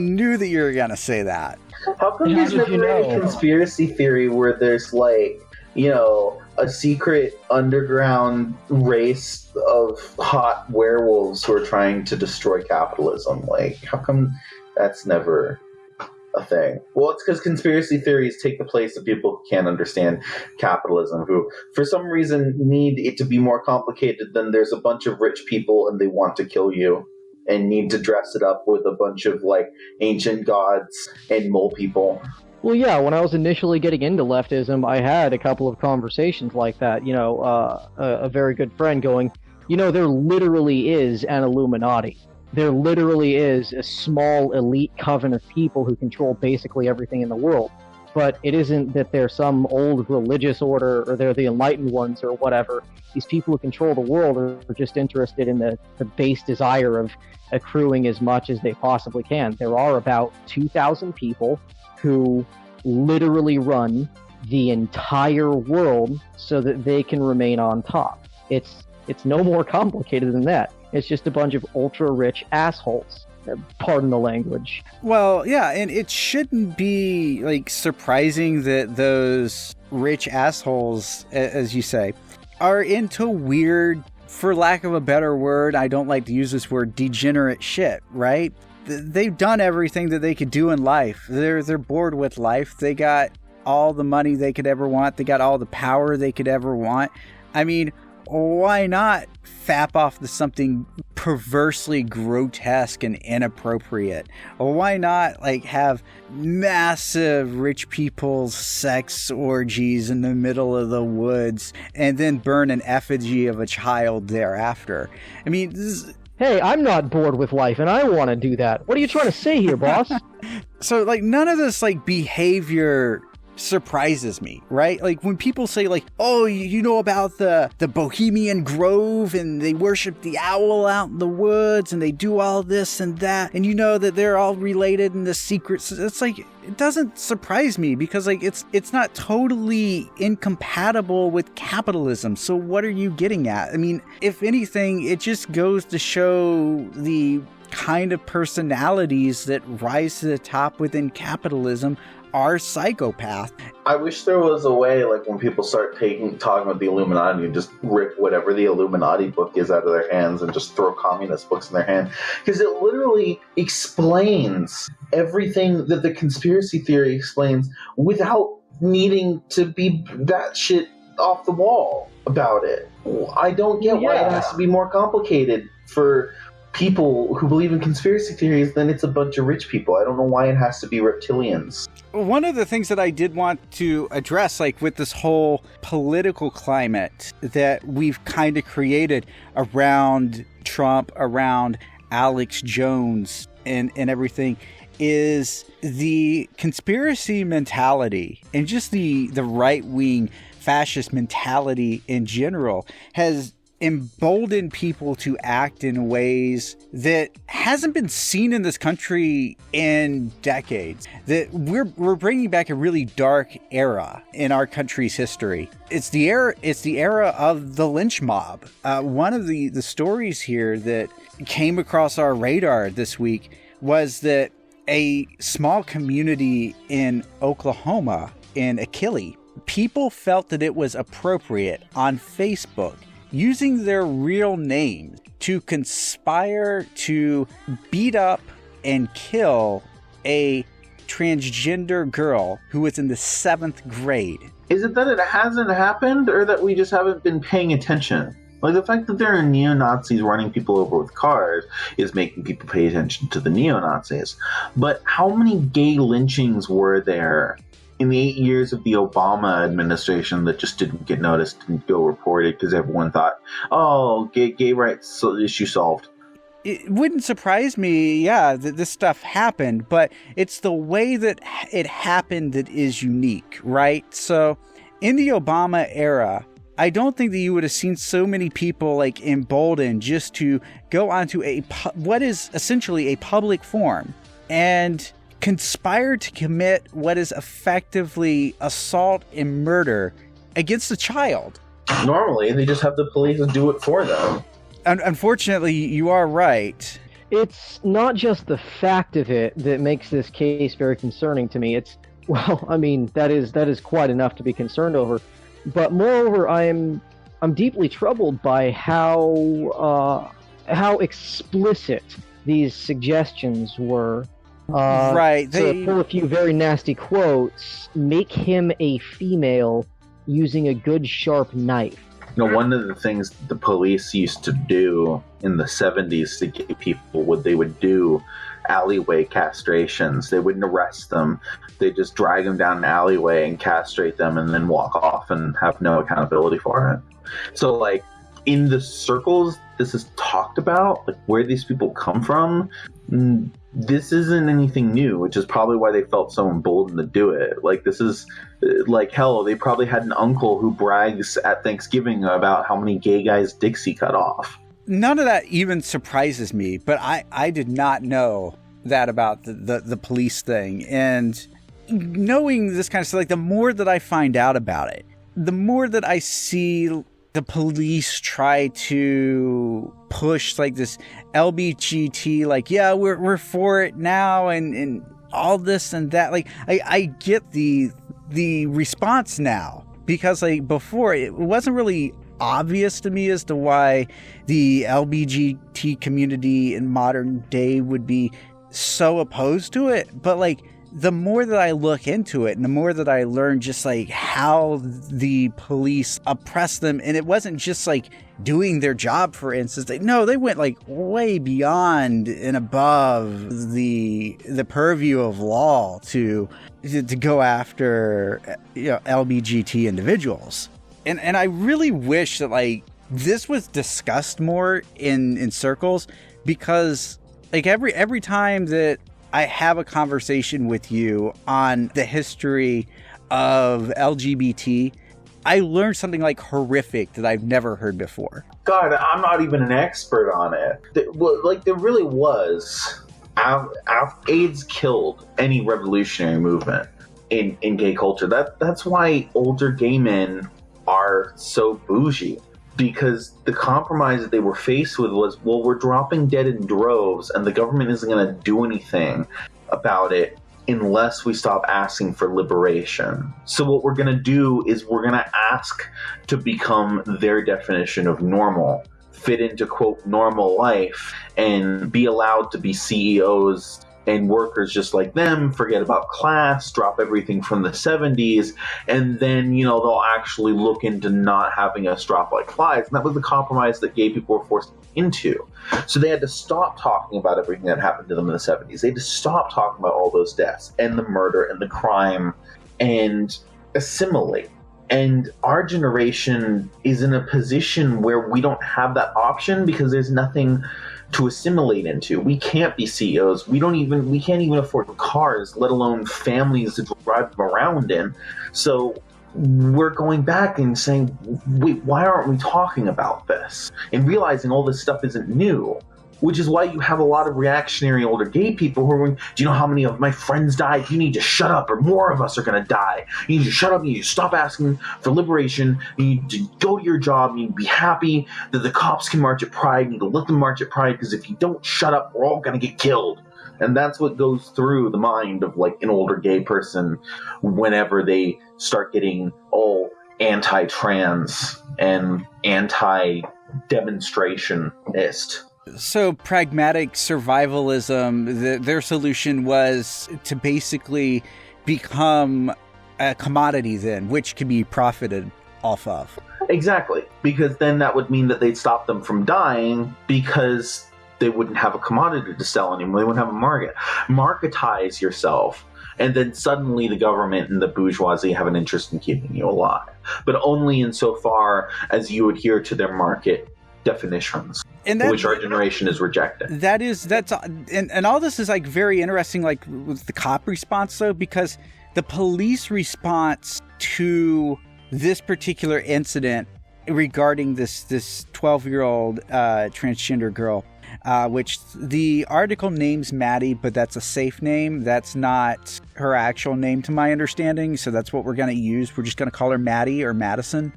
come there's never any conspiracy theory where there's, like, you know, a secret underground race of hot werewolves who are trying to destroy capitalism? Like, how come that's never a thing? Well, it's because conspiracy theories take the place of people who can't understand capitalism, who for some reason need it to be more complicated than there's a bunch of rich people and they want to kill you and need to dress it up with a bunch of, like, ancient gods and mole people. Well, yeah, when I was initially getting into leftism, I had a couple of conversations like that. You know, a very good friend going, you know, there literally is an Illuminati. There literally is a small elite coven of people who control basically everything in the world. But it isn't that they're some old religious order or they're the enlightened ones or whatever. These people who control the world are just interested in the base desire of accruing as much as they possibly can. There are about 2,000 people who literally run the entire world so that they can remain on top. It's no more complicated than that. It's just a bunch of ultra-rich assholes. Pardon the language. Well, yeah, and it shouldn't be, like, surprising that those rich assholes, as you say, are into weird, for lack of a better word, I don't like to use this word, degenerate shit, right? They've done everything that they could do in life. They're bored with life. They got all the money they could ever want. They got all the power they could ever want. I mean, why not fap off to something perversely grotesque and inappropriate? Or why not, like, have massive rich people's sex orgies in the middle of the woods and then burn an effigy of a child thereafter? I mean, hey, I'm not bored with life, and I want to do that. What are you trying to say here, boss? So, like, none of this, like, behavior surprises me, right? Like, when people say, like, oh, you know about the Bohemian Grove, and they worship the owl out in the woods, and they do all this and that, and you know that they're all related in the secrets. It's like, it doesn't surprise me, because, like, it's not totally incompatible with capitalism. So what are you getting at? I mean, if anything, it just goes to show the kind of personalities that rise to the top within capitalism are psychopath. I wish there was a way, like, when people start talking about the Illuminati, you just rip whatever the Illuminati book is out of their hands and just throw communist books in their hand. Because it literally explains everything that the conspiracy theory explains without needing to be batshit off the wall about it. I don't get why it has to be more complicated for people who believe in conspiracy theories than it's a bunch of rich people. I don't know why it has to be reptilians. One of the things that I did want to address, like, with this whole political climate that we've kind of created around Trump, around Alex Jones and everything, is the conspiracy mentality and just the right-wing fascist mentality in general has embolden people to act in ways that hasn't been seen in this country in decades. That we're bringing back a really dark era in our country's history. It's the era of the lynch mob. One of the stories here that came across our radar this week was that a small community in Oklahoma, in Achille, people felt that it was appropriate on Facebook using their real names to conspire to beat up and kill a transgender girl who was in the 7th grade. Is it that it hasn't happened, or that we just haven't been paying attention? Like, the fact that there are neo-Nazis running people over with cars is making people pay attention to the neo-Nazis. But how many gay lynchings were there in the 8 years of the Obama administration that just didn't get noticed, didn't go reported, because everyone thought, oh, gay rights issue solved? It wouldn't surprise me, that this stuff happened, but it's the way that it happened that is unique, right? So, in the Obama era, I don't think that you would have seen so many people like emboldened just to go onto what is essentially a public forum and conspire to commit what is effectively assault and murder against a child. Normally, they just have the police do it for them. Unfortunately, you are right. It's not just the fact of it that makes this case very concerning to me. It's, well, I mean, that is quite enough to be concerned over. But moreover, I'm deeply troubled by how explicit these suggestions were. Right. To pull a few very nasty quotes, make him a female using a good sharp knife. You know, one of the things the police used to do in the 70s to gay people, they would do alleyway castrations. They wouldn't arrest them. They'd just drag them down an alleyway and castrate them and then walk off and have no accountability for it. So, like, in the circles this is talked about, like, where these people come from, this isn't anything new, which is probably why they felt so emboldened to do it. Like, this is, like, hell, they probably had an uncle who brags at Thanksgiving about how many gay guys' dicks he cut off. None of that even surprises me, but I did not know that about the police thing. And knowing this kind of stuff, like, the more that I find out about it, the more that I see the police try to push, like, this LBGT, like, yeah, we're for it now, and all this and that. Like, I get the response now, because, like, before it wasn't really obvious to me as to why the LBGT community in modern day would be so opposed to it. But, like, the more that I look into it and the more that I learn just, like, how the police oppress them, and it wasn't just, like, doing their job, for instance. They went, like, way beyond and above the purview of law to go after, you know, LBGT individuals. And I really wish that, like, this was discussed more in circles, because, like, every time that I have a conversation with you on the history of LGBT, I learned something, like, horrific that I've never heard before. God, I'm not even an expert on it. There really was. AIDS killed any revolutionary movement in gay culture. That's why older gay men are so bougie. Because the compromise that they were faced with was, well, we're dropping dead in droves, and the government isn't going to do anything about it unless we stop asking for liberation. So what we're going to do is we're going to ask to become their definition of normal, fit into, quote, normal life, and be allowed to be CEOs and workers just like them, forget about class, drop everything from the 70s, and then, you know, they'll actually look into not having us drop like flies. And that was the compromise that gay people were forced into. So they had to stop talking about everything that happened to them in the 70s. They had to stop talking about all those deaths and the murder and the crime and assimilate. And our generation is in a position where we don't have that option because there's nothing to assimilate into. We can't be CEOs. We can't even afford cars, let alone families to drive them around in. So we're going back and saying, wait, why aren't we talking about this? And realizing all this stuff isn't new. Which is why you have a lot of reactionary older gay people who are going, do you know how many of my friends died? You need to shut up, or more of us are going to die. You need to shut up. You need to stop asking for liberation. You need to go to your job. You need to be happy that the cops can march at Pride. You need to let them march at Pride, because if you don't shut up, we're all going to get killed. And that's what goes through the mind of, like, an older gay person whenever they start getting all anti-trans and anti-demonstrationist. So pragmatic survivalism, their solution was to basically become a commodity then, which could be profited off of. Exactly, because then that would mean that they'd stop them from dying because they wouldn't have a commodity to sell anymore. They wouldn't have a market. Marketize yourself, and then suddenly the government and the bourgeoisie have an interest in keeping you alive, but only insofar as you adhere to their market definitions, which our generation is rejecting. And all this is like very interesting, like with the cop response though, because the police response to this particular incident regarding this 12-year-old transgender girl, which the article names Maddie, but that's a safe name. That's not her actual name to my understanding. So that's what we're going to use. We're just going to call her Maddie or Madison.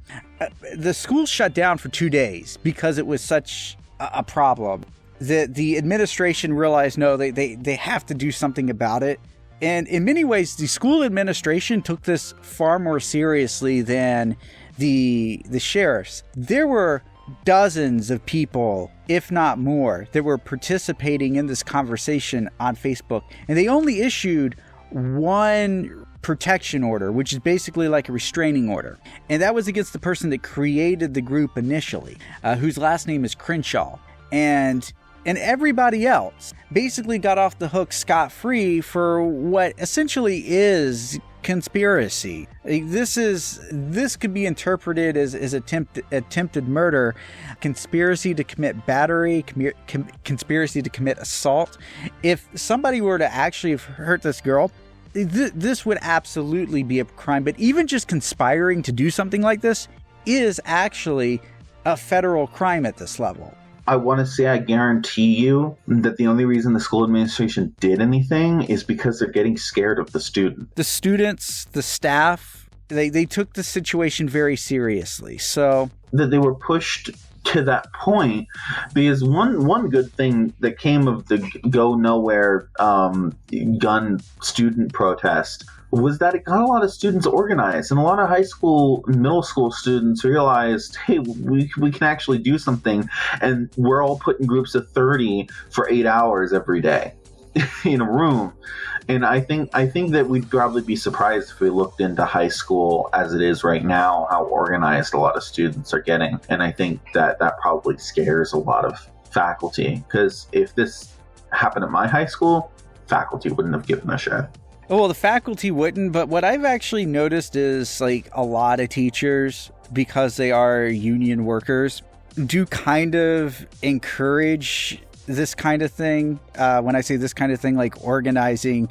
The school shut down for 2 days because it was such a problem. The administration realized, no, they have to do something about it. And in many ways, the school administration took this far more seriously than the sheriffs. There were dozens of people, if not more, that were participating in this conversation on Facebook. And they only issued one protection order, which is basically like a restraining order. And that was against the person that created the group initially, whose last name is Crenshaw. And everybody else basically got off the hook scot-free for what essentially is conspiracy. This could be interpreted as attempted murder, conspiracy to commit battery, conspiracy to commit assault. If somebody were to actually hurt this girl, this would absolutely be a crime. But even just conspiring to do something like this is actually a federal crime at this level. I want to say I guarantee you that the only reason the school administration did anything is because they're getting scared of the student. The students, the staff, they took the situation very seriously. So that they were pushed to that point, because one good thing that came of the Go Nowhere gun student protest was that it got a lot of students organized, and a lot of high school and middle school students realized, hey, we can actually do something, and we're all put in groups of 30 for 8 hours every day in a room. And I think that we'd probably be surprised if we looked into high school as it is right now, how organized a lot of students are getting. And I think that probably scares a lot of faculty, because if this happened at my high school, faculty wouldn't have given a shit. Well, the faculty wouldn't, but what I've actually noticed is like a lot of teachers, because they are union workers, do kind of encourage this kind of thing. When I say this kind of thing, like organizing,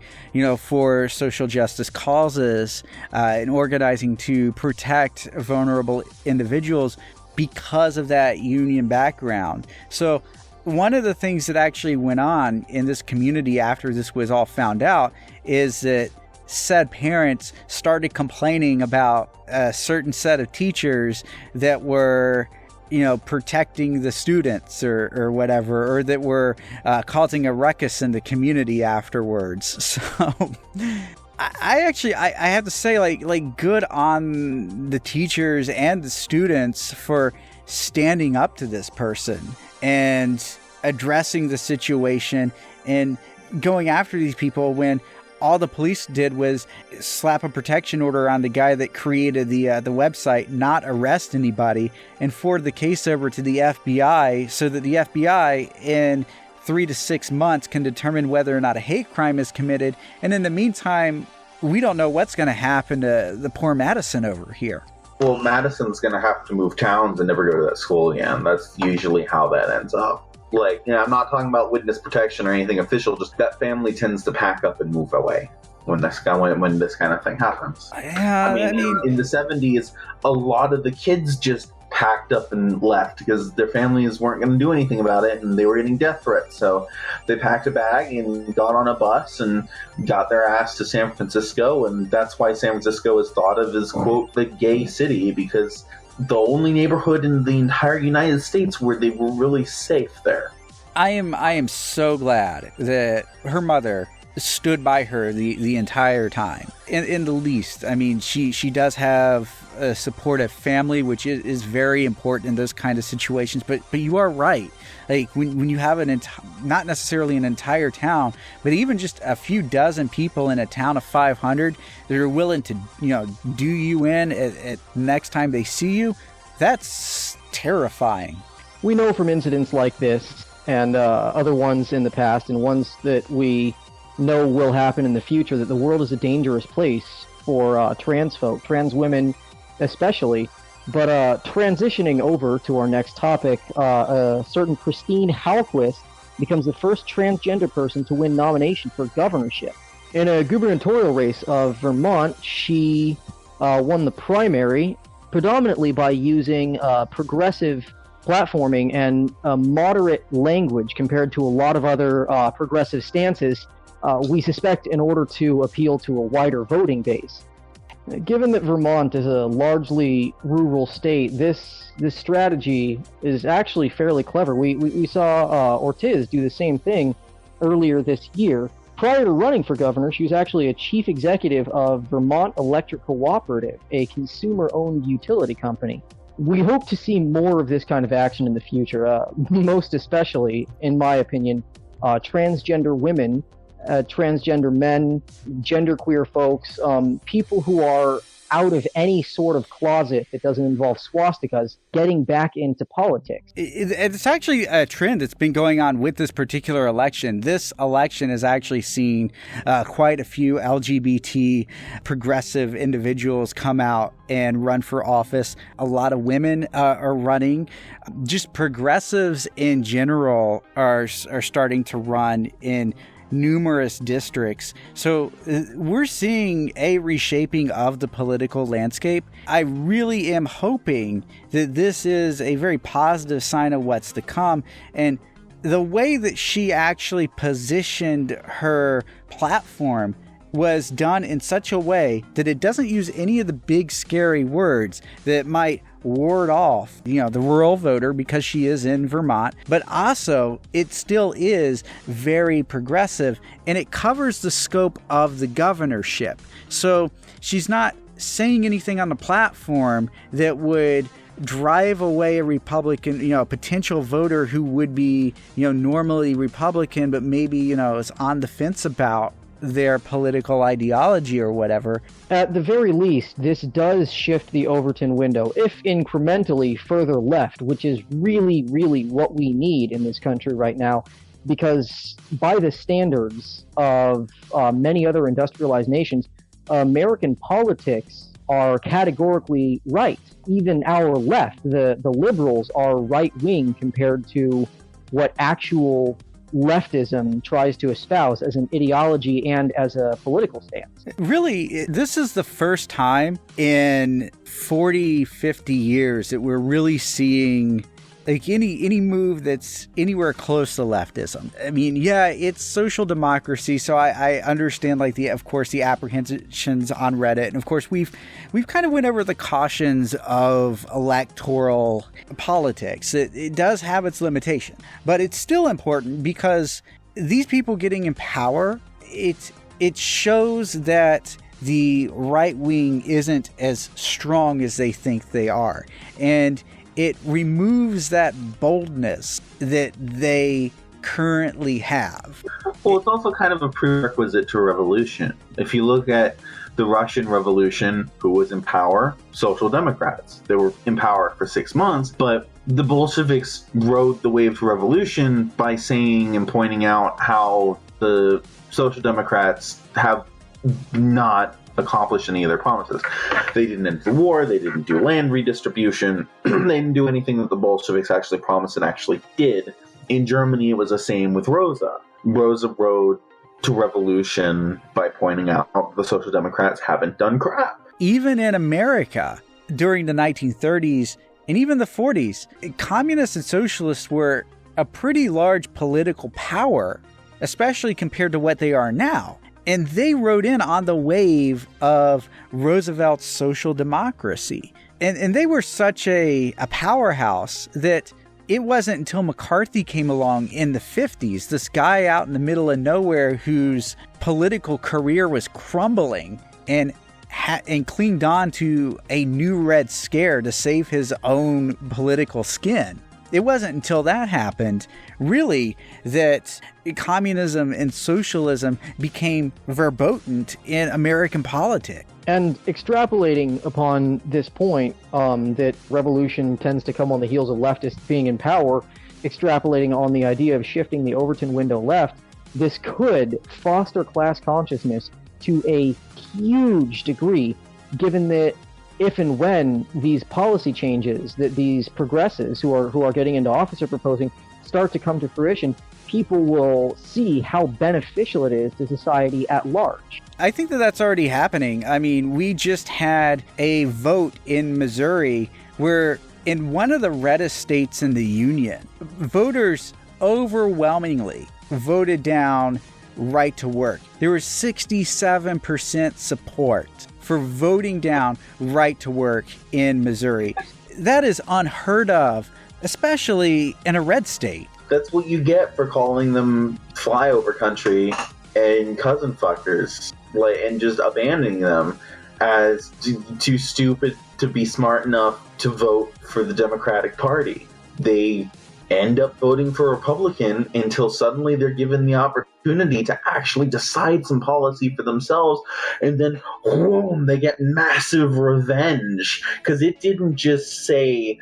for social justice causes, and organizing to protect vulnerable individuals because of that union background. So one of the things that actually went on in this community after this was all found out is that said parents started complaining about a certain set of teachers that were, protecting the students or whatever, or that were causing a ruckus in the community afterwards. So I have to say, like good on the teachers and the students for standing up to this person and addressing the situation and going after these people, when all the police did was slap a protection order on the guy that created the website, not arrest anybody, and forward the case over to the FBI so that the FBI in 3 to 6 months can determine whether or not a hate crime is committed. And in the meantime, we don't know what's going to happen to the poor Madison over here. Well, Madison's going to have to move towns and never go to that school again. That's usually how that ends up. Like, I'm not talking about witness protection or anything official, just that family tends to pack up and move away when this kind of thing happens. Yeah, I mean, in the 70s, a lot of the kids just packed up and left because their families weren't going to do anything about it, and they were getting death threats. So they packed a bag and got on a bus and got their ass to San Francisco, and that's why San Francisco is thought of as, quote, the gay city, because the only neighborhood in the entire United States where they were really safe there. I am so glad that her mother stood by her the entire time. In the least, I mean, she does have a supportive family, which is very important in those kind of situations. But you are right. Like when you have not necessarily an entire town, but even just a few dozen people in a town of 500 that are willing to, do you in at next time they see you, that's terrifying. We know from incidents like this and other ones in the past and ones that we know will happen in the future that the world is a dangerous place for trans folk, trans women especially. But transitioning over to our next topic, a certain Christine Halquist becomes the first transgender person to win nomination for governorship. In a gubernatorial race of Vermont, she won the primary predominantly by using progressive platforming and moderate language compared to a lot of other progressive stances, we suspect in order to appeal to a wider voting base. Given that Vermont is a largely rural state, this strategy is actually fairly clever. We saw Ortiz do the same thing earlier this year. Prior to running for governor, she was actually a chief executive of Vermont Electric Cooperative, a consumer-owned utility company. We hope to see more of this kind of action in the future, most especially, in my opinion, transgender women, transgender men, genderqueer folks, people who are out of any sort of closet that doesn't involve swastikas, getting back into politics. It's actually a trend that's been going on with this particular election. This election has actually seen quite a few LGBT progressive individuals come out and run for office. A lot of women are running. Just progressives in general are starting to run in numerous districts. So we're seeing a reshaping of the political landscape. I really am hoping that this is a very positive sign of what's to come. And the way that she actually positioned her platform was done in such a way that it doesn't use any of the big scary words that might ward off, the rural voter because she is in Vermont, but also it still is very progressive and it covers the scope of the governorship. So she's not saying anything on the platform that would drive away a Republican, a potential voter who would be, normally Republican, but maybe, is on the fence about their political ideology or whatever. At the very least, this does shift the Overton window, if incrementally further left, which is really, really what we need in this country right now, because by the standards of many other industrialized nations, American politics are categorically right. Even our left, the liberals, are right-wing compared to what actual leftism tries to espouse as an ideology and as a political stance. Really, this is the first time in 40, 50 years that we're really seeing like any move that's anywhere close to leftism. I mean, yeah, it's social democracy, so I understand of course the apprehensions on Reddit, and of course we've kind of went over the cautions of electoral politics. It does have its limitation, but it's still important because these people getting in power, it shows that the right wing isn't as strong as they think they are, and it removes that boldness that they currently have. Well, it's also kind of a prerequisite to a revolution. If you look at the Russian Revolution, who was in power? Social Democrats. They were in power for 6 months, but the Bolsheviks rode the wave to revolution by saying and pointing out how the Social Democrats have not accomplished any of their promises. They didn't end the war, they didn't do land redistribution, they didn't do anything that the Bolsheviks actually promised and actually did. In Germany, it was the same with Rosa. Rosa rode to revolution by pointing out the Social Democrats haven't done crap. Even in America, during the 1930s and even the 40s, communists and socialists were a pretty large political power, especially compared to what they are now. And they rode in on the wave of Roosevelt's social democracy. And they were such a powerhouse that it wasn't until McCarthy came along in the 50s, this guy out in the middle of nowhere whose political career was crumbling and clinged on to a new Red Scare to save his own political skin. It wasn't until that happened, really, that communism and socialism became verboten in American politics. And extrapolating upon this point, that revolution tends to come on the heels of leftists being in power, extrapolating on the idea of shifting the Overton window left, this could foster class consciousness to a huge degree, given that if and when these policy changes that these progressives who are getting into office are proposing start to come to fruition, people will see how beneficial it is to society at large. I think that that's already happening. I mean, we just had a vote in Missouri where in one of the reddest states in the union, voters overwhelmingly voted down right to work. There was 67% support for voting down right to work in Missouri. That is unheard of, especially in a red state. That's what you get for calling them flyover country and cousin fuckers, and just abandoning them as too stupid to be smart enough to vote for the Democratic Party. They end up voting for Republican until suddenly they're given the opportunity to actually decide some policy for themselves, and then boom, they get massive revenge, because it didn't just say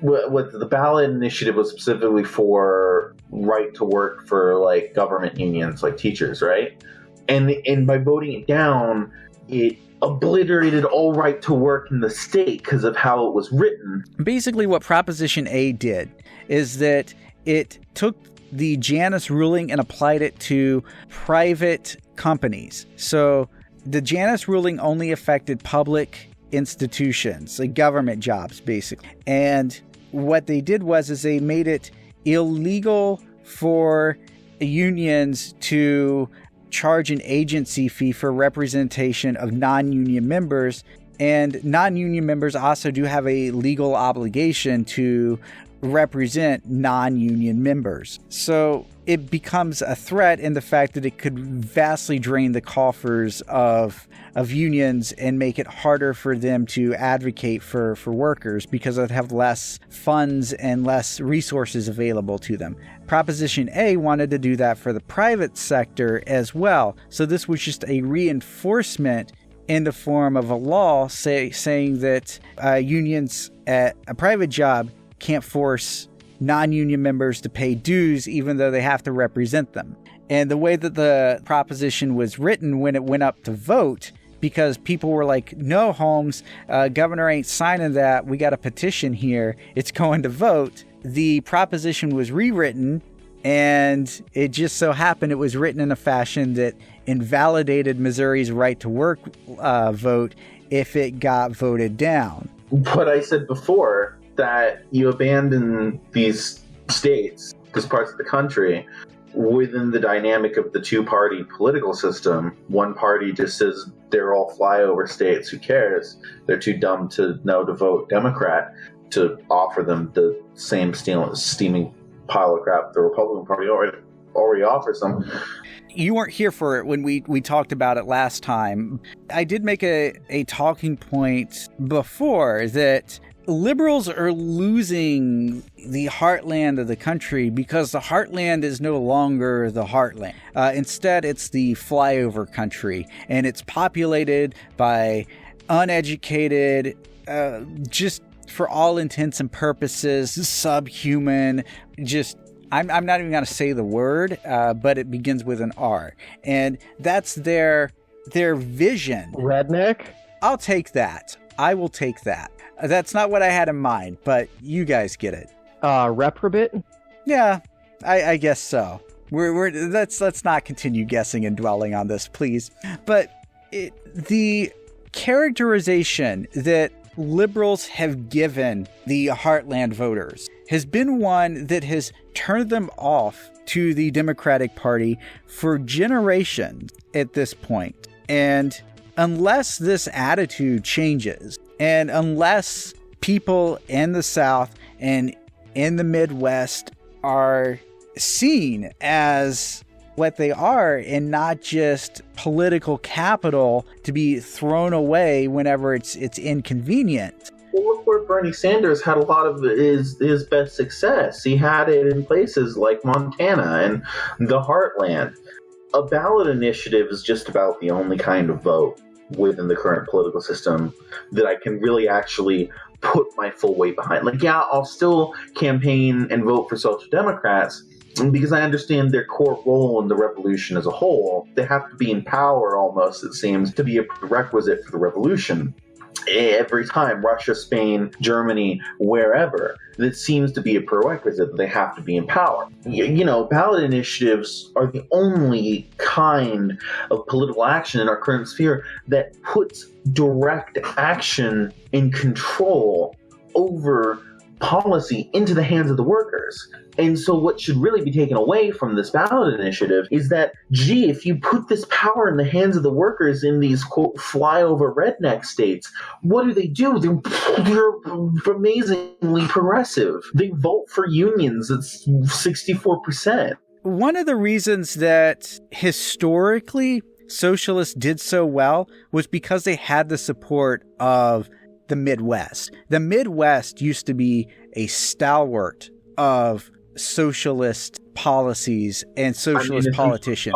what the ballot initiative was specifically for right to work for like government unions like teachers, right? And by voting it down, it obliterated all right to work in the state because of how it was written. Basically what Proposition A did is that it took the Janus ruling and applied it to private companies. So the Janus ruling only affected public institutions, like government jobs, basically. And what they did was they made it illegal for unions to charge an agency fee for representation of non-union members. And non-union members also do have a legal obligation to represent non-union members. So it becomes a threat in the fact that it could vastly drain the coffers of unions and make it harder for them to advocate for workers because they'd have less funds and less resources available to them. Proposition A wanted to do that for the private sector as well. So this was just a reinforcement in the form of a law saying that unions at a private job can't force non-union members to pay dues even though they have to represent them. And the way that the proposition was written when it went up to vote, because people were like, no, Holmes, governor ain't signing that. We got a petition here. It's going to vote. The proposition was rewritten, and it just so happened it was written in a fashion that invalidated Missouri's right to work vote if it got voted down. What I said before, that you abandon these states, these parts of the country, within the dynamic of the two-party political system. One party just says they're all flyover states, who cares? They're too dumb to know to vote Democrat, to offer them the same steaming pile of crap the Republican Party already offers them. You weren't here for it when we talked about it last time. I did make a talking point before that liberals are losing the heartland of the country because the heartland is no longer the heartland. Instead, it's the flyover country, and it's populated by uneducated, just for all intents and purposes, subhuman, just, I'm not even going to say the word, but it begins with an R. And that's their vision. Redneck? I'll take that. I will take that. That's not what I had in mind, but you guys get it. Reprobate? Yeah, I guess so. Let's not continue guessing and dwelling on this, please. But the characterization that liberals have given the heartland voters has been one that has turned them off to the Democratic Party for generations at this point. And unless this attitude changes, and unless people in the South and in the Midwest are seen as what they are and not just political capital to be thrown away whenever it's inconvenient. Well, look where Bernie Sanders had a lot of his best success. He had it in places like Montana and the Heartland. A ballot initiative is just about the only kind of vote within the current political system that I can really actually put my full weight behind. Like, yeah, I'll still campaign and vote for Social Democrats because I understand their core role in the revolution as a whole. They have to be in power almost, it seems, to be a prerequisite for the revolution. Every time, Russia, Spain, Germany, wherever, it seems to be a prerequisite that they have to be in power. You know, ballot initiatives are the only kind of political action in our current sphere that puts direct action and control over policy into the hands of the workers. And so what should really be taken away from this ballot initiative is that, gee, if you put this power in the hands of the workers in these, quote, flyover redneck states, what do? They're amazingly progressive. They vote for unions. It's 64%. One of the reasons that historically socialists did so well was because they had the support of the Midwest. The Midwest used to be a stalwart of socialist policies and socialist politicians.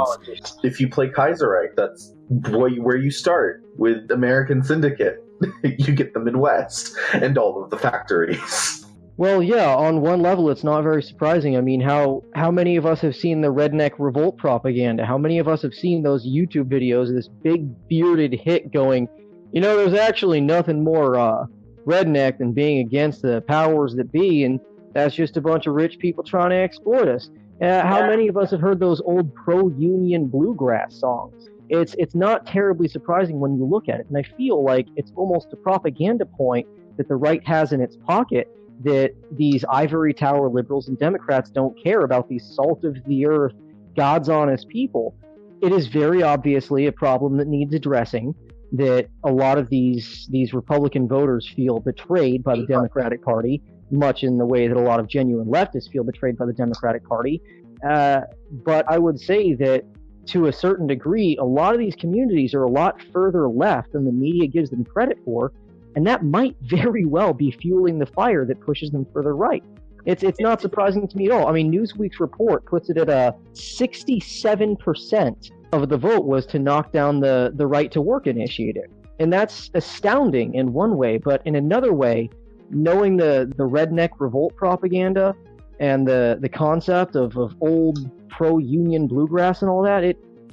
If you play Kaiserreich, that's where you start with American Syndicate. You get the Midwest and all of the factories. Well, yeah, on one level, it's not very surprising. I mean, how many of us have seen the redneck revolt propaganda? How many of us have seen those YouTube videos of this big bearded hick going, you know, there's actually nothing more redneck than being against the powers that be, and that's just a bunch of rich people trying to exploit us. How many of us have heard those old pro-union bluegrass songs? It's not terribly surprising when you look at it, and I feel like it's almost a propaganda point that the right has in its pocket, that these ivory tower liberals and Democrats don't care about these salt-of-the-earth, God's honest people. It is very obviously a problem that needs addressing, that a lot of these Republican voters feel betrayed by the Democratic Party, much in the way that a lot of genuine leftists feel betrayed by the Democratic Party. But I would say that to a certain degree, a lot of these communities are a lot further left than the media gives them credit for, and that might very well be fueling the fire that pushes them further right. It's not surprising to me at all. I mean, Newsweek's report puts it at 67% of the vote was to knock down the Right to Work initiative. And that's astounding in one way, but in another way, knowing the redneck revolt propaganda and the concept of old pro-union bluegrass and all that,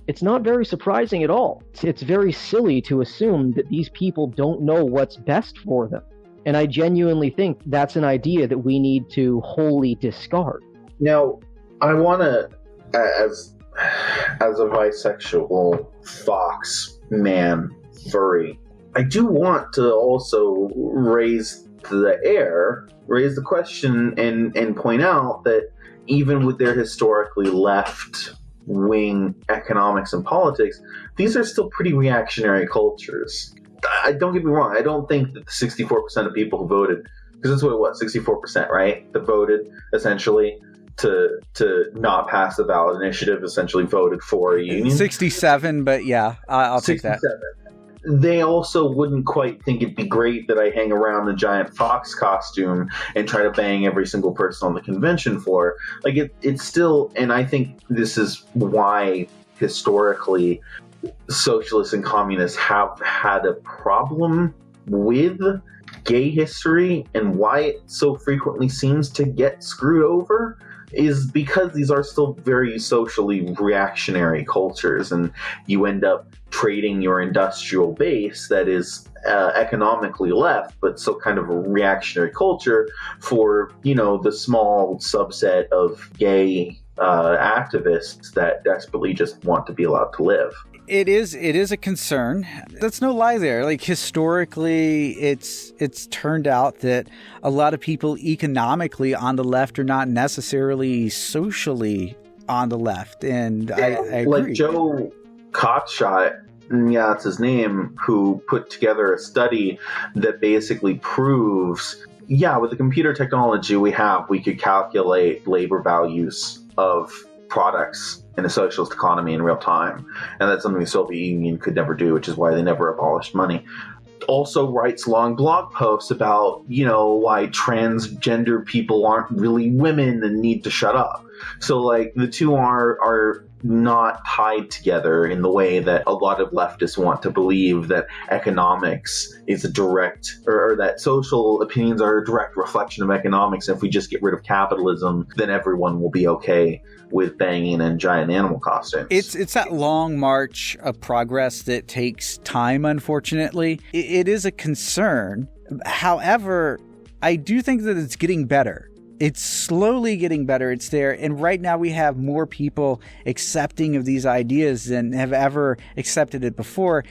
it's not very surprising at all. It's very silly to assume that these people don't know what's best for them. And I genuinely think that's an idea that we need to wholly discard. Now, I want to, as a bisexual fox man furry, I do want to also raise the question and point out that even with their historically left-wing economics and politics, these are still pretty reactionary cultures. Don't get me wrong, I don't think that the 64% of people who voted, because that's what it was, 64%, right? That voted essentially to not pass the ballot initiative, essentially voted for a union. 67, but yeah, I'll take that. They also wouldn't quite think it'd be great that I hang around in a giant fox costume and try to bang every single person on the convention floor. Like, it's still, and I think this is why historically socialists and communists have had a problem with gay history, and why it so frequently seems to get screwed over is because these are still very socially reactionary cultures, and you end up trading your industrial base that is economically left, but still kind of a reactionary culture for, you know, the small subset of gay activists that desperately just want to be allowed to live. It is a concern. That's no lie there. Like, historically, it's turned out that a lot of people economically on the left are not necessarily socially on the left, and I agree. Like Joe Cockshot, that's his name, who put together a study that basically proves with the computer technology we have, we could calculate labor values of products in a socialist economy in real time. And that's something the Soviet Union could never do, which is why they never abolished money. Also writes long blog posts about, why transgender people aren't really women and need to shut up. So, like, the two are not tied together in the way that a lot of leftists want to believe, that economics is a direct, or that social opinions are a direct reflection of economics. And if we just get rid of capitalism, then everyone will be okay with banging in giant animal costumes. It's that long march of progress that takes time, unfortunately. It is a concern. However, I do think that it's getting better. It's slowly getting better. It's there. And right now we have more people accepting of these ideas than have ever accepted it before.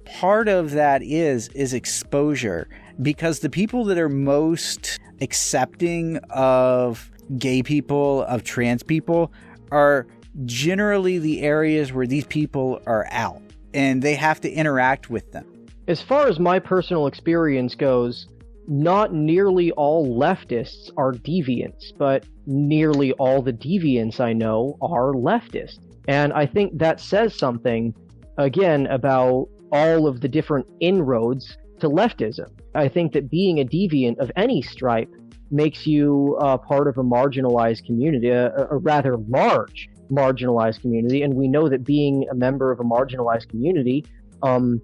Part of that is exposure, because the people that are most accepting of gay people, of trans people, are generally the areas where these people are out and they have to interact with them. As far as my personal experience goes, not nearly all leftists are deviants, but nearly all the deviants I know are leftists. And I think that says something, again, about all of the different inroads to leftism. I think that being a deviant of any stripe makes you part of a marginalized community, a rather large marginalized community. And we know that being a member of a marginalized community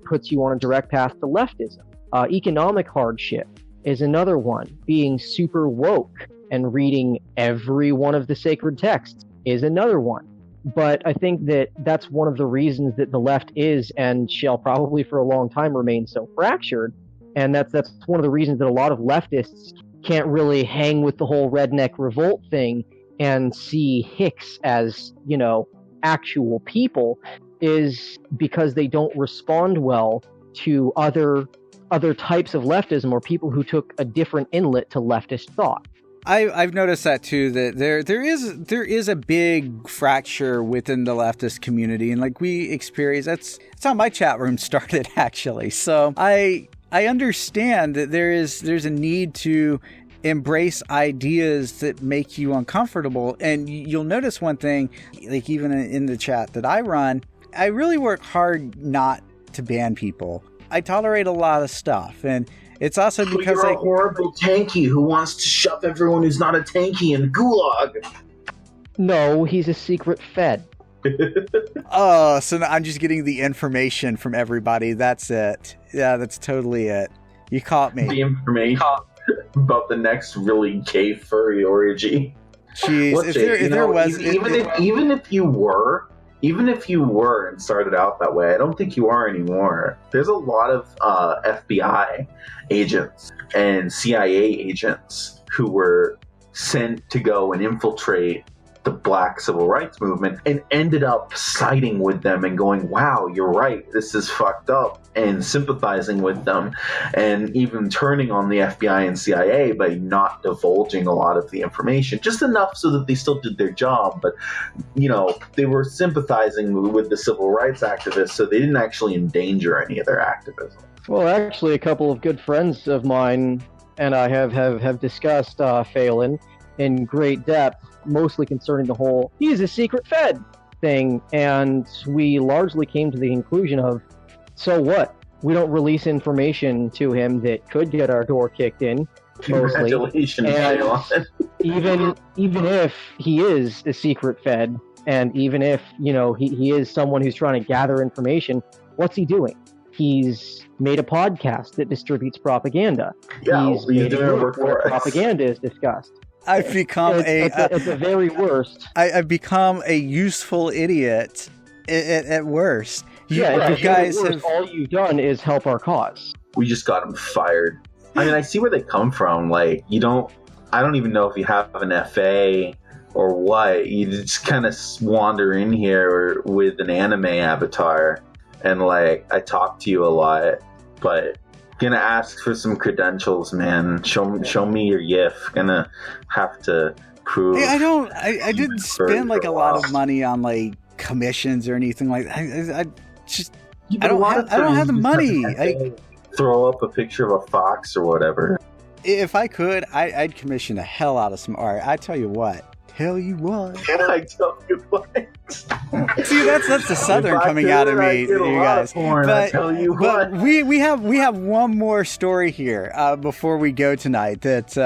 puts you on a direct path to leftism. Economic hardship is another one. Being super woke and reading every one of the sacred texts is another one. But I think that that's one of the reasons that the left is and shall probably for a long time remain so fractured. And that's one of the reasons that a lot of leftists can't really hang with the whole redneck revolt thing and see Hicks as, actual people, is because they don't respond well to other types of leftism or people who took a different inlet to leftist thought. I've noticed that too, that there is a big fracture within the leftist community, and like we experience, that's how my chat room started actually. So I understand that there's a need to embrace ideas that make you uncomfortable. And you'll notice one thing, like even in the chat that I run, I really work hard not to ban people. I tolerate a lot of stuff, and it's also because you're a horrible tanky who wants to shove everyone who's not a tanky in gulag. No, he's a secret fed. Oh, so I'm just getting the information from everybody. That's it. Yeah, that's totally it. You caught me. The information about the next really gay furry orgy. Jeez, Even if you were and started out that way, I don't think you are anymore. There's a lot of FBI agents and CIA agents who were sent to go and infiltrate the Black civil rights movement and ended up siding with them and going, wow, you're right, this is fucked up, and sympathizing with them, and even turning on the FBI and CIA by not divulging a lot of the information, just enough so that they still did their job, but they were sympathizing with the civil rights activists, so they didn't actually endanger any of their activism. Well, actually, a couple of good friends of mine and I have discussed Phelan in great depth, mostly concerning the whole he's a secret fed thing, and we largely came to the conclusion of, so what? We don't release information to him that could get our door kicked in. Mostly. Congratulations, and even if he is a secret fed, and even if he is someone who's trying to gather information, what's he doing? He's made a podcast that distributes propaganda. Yeah, he's made a group where propaganda is discussed. I've become at the very worst. I've become a useful idiot at worst. You guys have all you've done is help our cause. We just got him fired. I mean, I see where they come from. Like, I don't even know if you have an FA or what. You just kind of wander in here with an anime avatar, and like, I talk to you a lot, but gonna ask for some credentials, man. Show me your GIF. Gonna have to prove. Hey, I didn't spend like a lot of money on like commissions or anything like that. I don't have the money. Throw up a picture of a fox or whatever. If I could, I'd commission the hell out of some art. I tell you what. Tell you what. I tell you what. See, that's the Southern coming out of me, you guys. I tell you what. We have one more story here before we go tonight that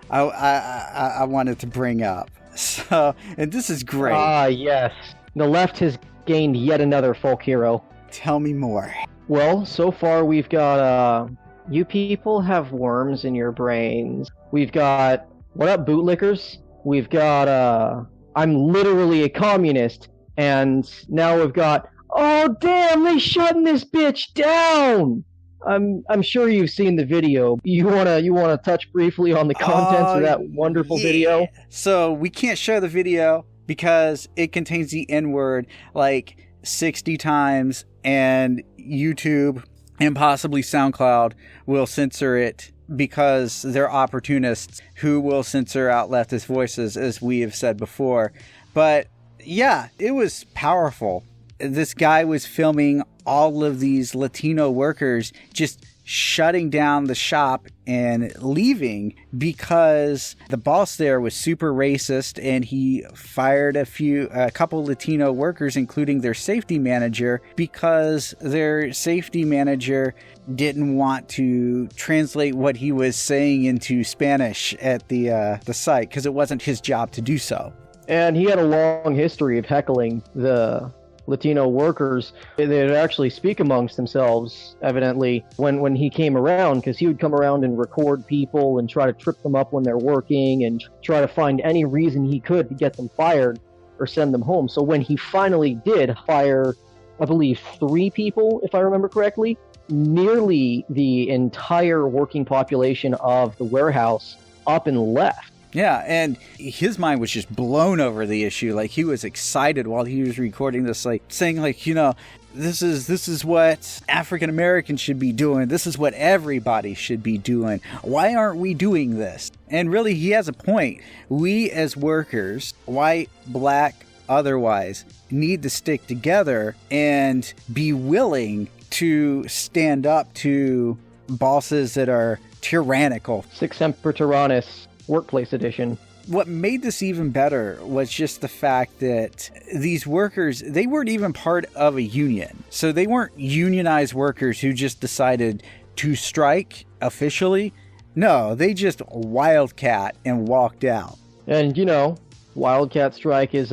I wanted to bring up. So, and this is great. Yes. The left has gained yet another folk hero. Tell me more. Well, so far we've got, you people have worms in your brains. We've got, what up, bootlickers? We've got, I'm literally a communist. And now we've got, oh damn, they shutting this bitch down! I'm sure you've seen the video. You wanna touch briefly on the contents of that wonderful video? So we can't show the video because it contains the N-word like 60 times, and YouTube and possibly SoundCloud will censor it because they're opportunists who will censor out leftist voices, as we have said before. But yeah, it was powerful. This guy was filming all of these Latino workers just shutting down the shop and leaving because the boss there was super racist, and he fired a couple Latino workers, including their safety manager, because their safety manager didn't want to translate what he was saying into Spanish at the site because it wasn't his job to do so. And he had a long history of heckling the Latino workers. They'd actually speak amongst themselves, evidently, when he came around, because he would come around and record people and try to trip them up when they're working and try to find any reason he could to get them fired or send them home. So when he finally did fire, I believe, 3 people, if I remember correctly, nearly the entire working population of the warehouse up and left. Yeah, and his mind was just blown over the issue. Like, he was excited while he was recording this, like, saying, like, you know, this is what African Americans should be doing. This is what everybody should be doing. Why aren't we doing this? And really, he has a point. We as workers, white, black, otherwise, need to stick together and be willing to stand up to bosses that are tyrannical. Sic semper tyrannis. Workplace edition. What made this even better was just the fact that these workers, they weren't even part of a union. So they weren't unionized workers who just decided to strike officially. No, they just wildcat and walked out. And, you know, wildcat strike is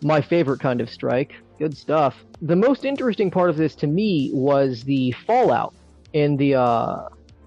my favorite kind of strike. Good stuff. The most interesting part of this to me was the fallout in the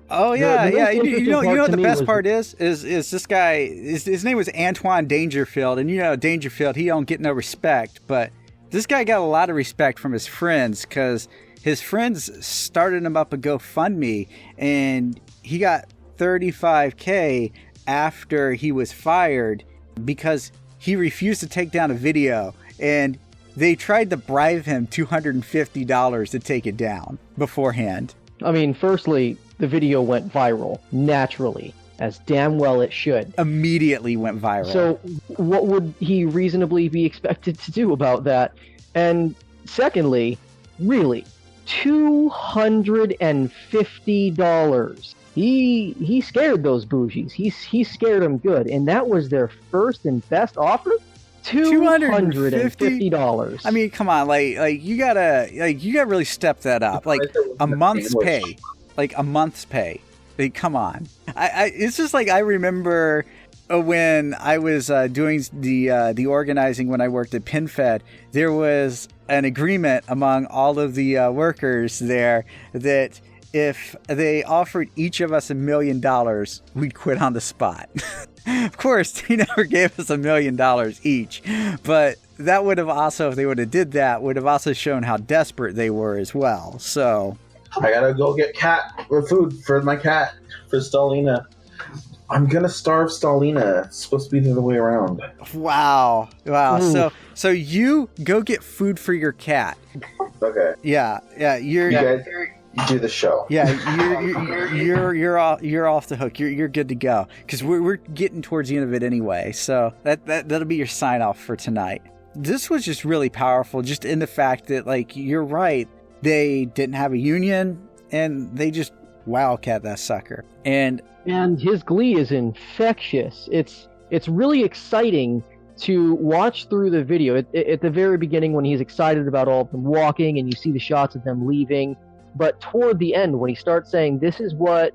Oh yeah, yeah. You know what the best part is this guy. His name was Antoine Dangerfield, and you know Dangerfield, he don't get no respect, but this guy got a lot of respect from his friends because his friends started him up a GoFundMe, and he got $35,000 after he was fired because he refused to take down a video, and they tried to bribe him $250 to take it down beforehand. I mean, firstly, the video went viral, naturally, as damn well it should. Immediately went viral. So what would he reasonably be expected to do about that? And secondly, really, $250. He scared those bougies. He scared them good, and that was their first and best offer? $250. I mean, come on, like you gotta really step that up. Like a month's pay. Like a month's pay. Like, come on. It's just like I remember when I was doing the organizing when I worked at PinFed, there was an agreement among all of the workers there that if they offered each of us $1 million, we'd quit on the spot. Of course, they never gave us $1 million each, but that would have also, if they would have did that, would have also shown how desperate they were as well. So I gotta go get food for my cat, for Stalina. I'm gonna starve Stalina. It's supposed to be the other way around. Wow. So you go get food for your cat. Okay. Yeah. You guys do the show. Yeah, you're off the hook. You're good to go because we're getting towards the end of it anyway. So that'll be your sign off for tonight. This was just really powerful, just in the fact that, like, you're right. They didn't have a union, and they just wildcat that sucker. And his glee is infectious. It's really exciting to watch through the video. At the very beginning, when he's excited about all of them walking and you see the shots of them leaving, but toward the end, when he starts saying, this is what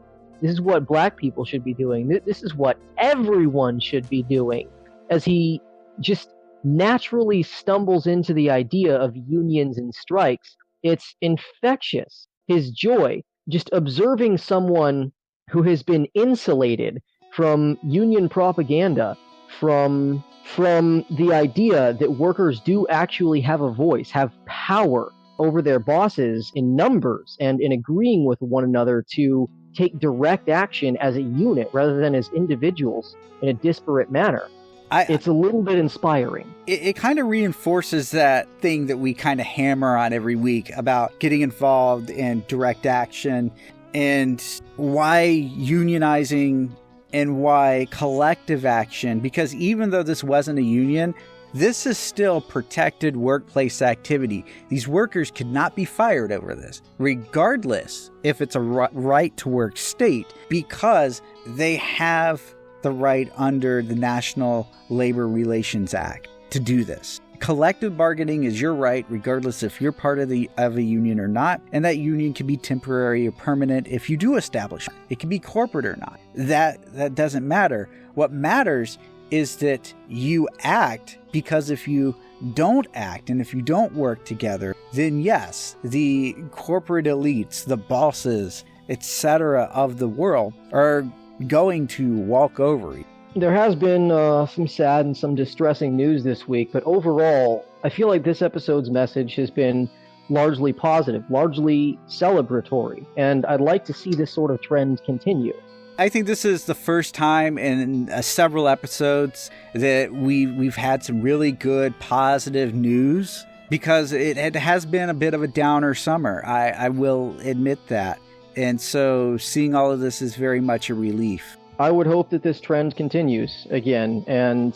black people should be doing, this is what everyone should be doing, as he just naturally stumbles into the idea of unions and strikes, it's infectious. His joy, just observing someone who has been insulated from union propaganda, from the idea that workers do actually have a voice, have power over their bosses in numbers and in agreeing with one another to take direct action as a unit rather than as individuals in a disparate manner. It's a little bit inspiring. It kind of reinforces that thing that we kind of hammer on every week about getting involved in direct action and why unionizing and why collective action, because even though this wasn't a union, this is still protected workplace activity. These workers could not be fired over this, regardless if it's a right to work state, because they have the right under the National Labor Relations Act to do this. Collective bargaining is your right, regardless if you're part of a union or not, and that union can be temporary or permanent if you do establish it. It can be corporate or not. That doesn't matter. What matters is that you act, because if you don't act and if you don't work together, then yes, the corporate elites, the bosses, etc. of the world are going to walk over you. There has been some sad and some distressing news this week, but overall, I feel like this episode's message has been largely positive, largely celebratory, and I'd like to see this sort of trend continue. I think this is the first time in several episodes that we've had some really good positive news, because it has been a bit of a downer summer. I will admit that. And so seeing all of this is very much a relief. I would hope that this trend continues again, and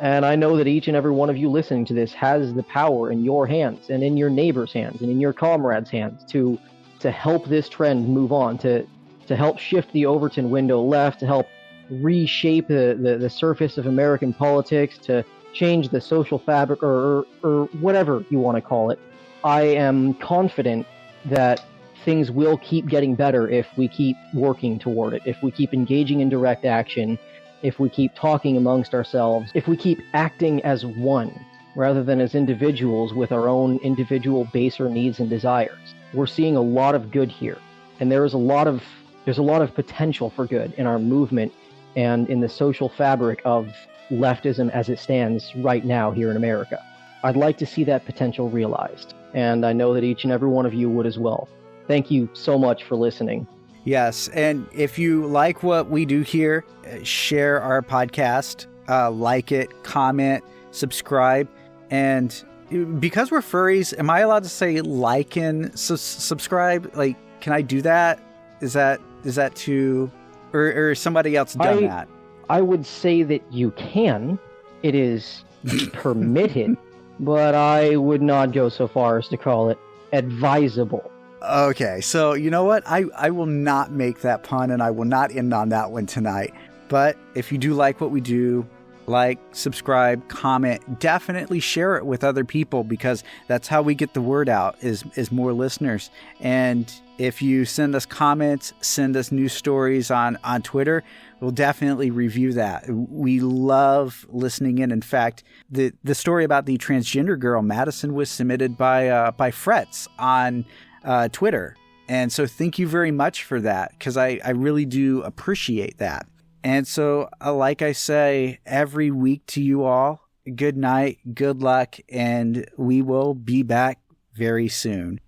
I know that each and every one of you listening to this has the power in your hands and in your neighbor's hands and in your comrades' hands to help this trend move on, to help shift the Overton window left, to help reshape the surface of American politics, to change the social fabric, or whatever you want to call it. I am confident that things will keep getting better if we keep working toward it, if we keep engaging in direct action, if we keep talking amongst ourselves, if we keep acting as one rather than as individuals with our own individual baser needs and desires. We're seeing a lot of good here, and there's a lot of potential for good in our movement and in the social fabric of leftism as it stands right now here in America. I'd like to see that potential realized, and I know that each and every one of you would as well. Thank you so much for listening. Yes, and if you like what we do here, share our podcast, like it, comment, subscribe, and because we're furries, am I allowed to say like and subscribe? Like, can I do that? Is that too, or somebody else done that? I would say that you can. It is permitted, but I would not go so far as to call it advisable. Okay, so you know what? I will not make that pun, and I will not end on that one tonight. But if you do like what we do, like, subscribe, comment, definitely share it with other people, because that's how we get the word out, is more listeners. And if you send us comments, send us news stories on Twitter, we'll definitely review that. We love listening in. In fact, the story about the transgender girl, Madison, was submitted by Frets on Twitter. And so thank you very much for that, because I really do appreciate that. And so, like I say every week to you all, good night, good luck, and we will be back very soon.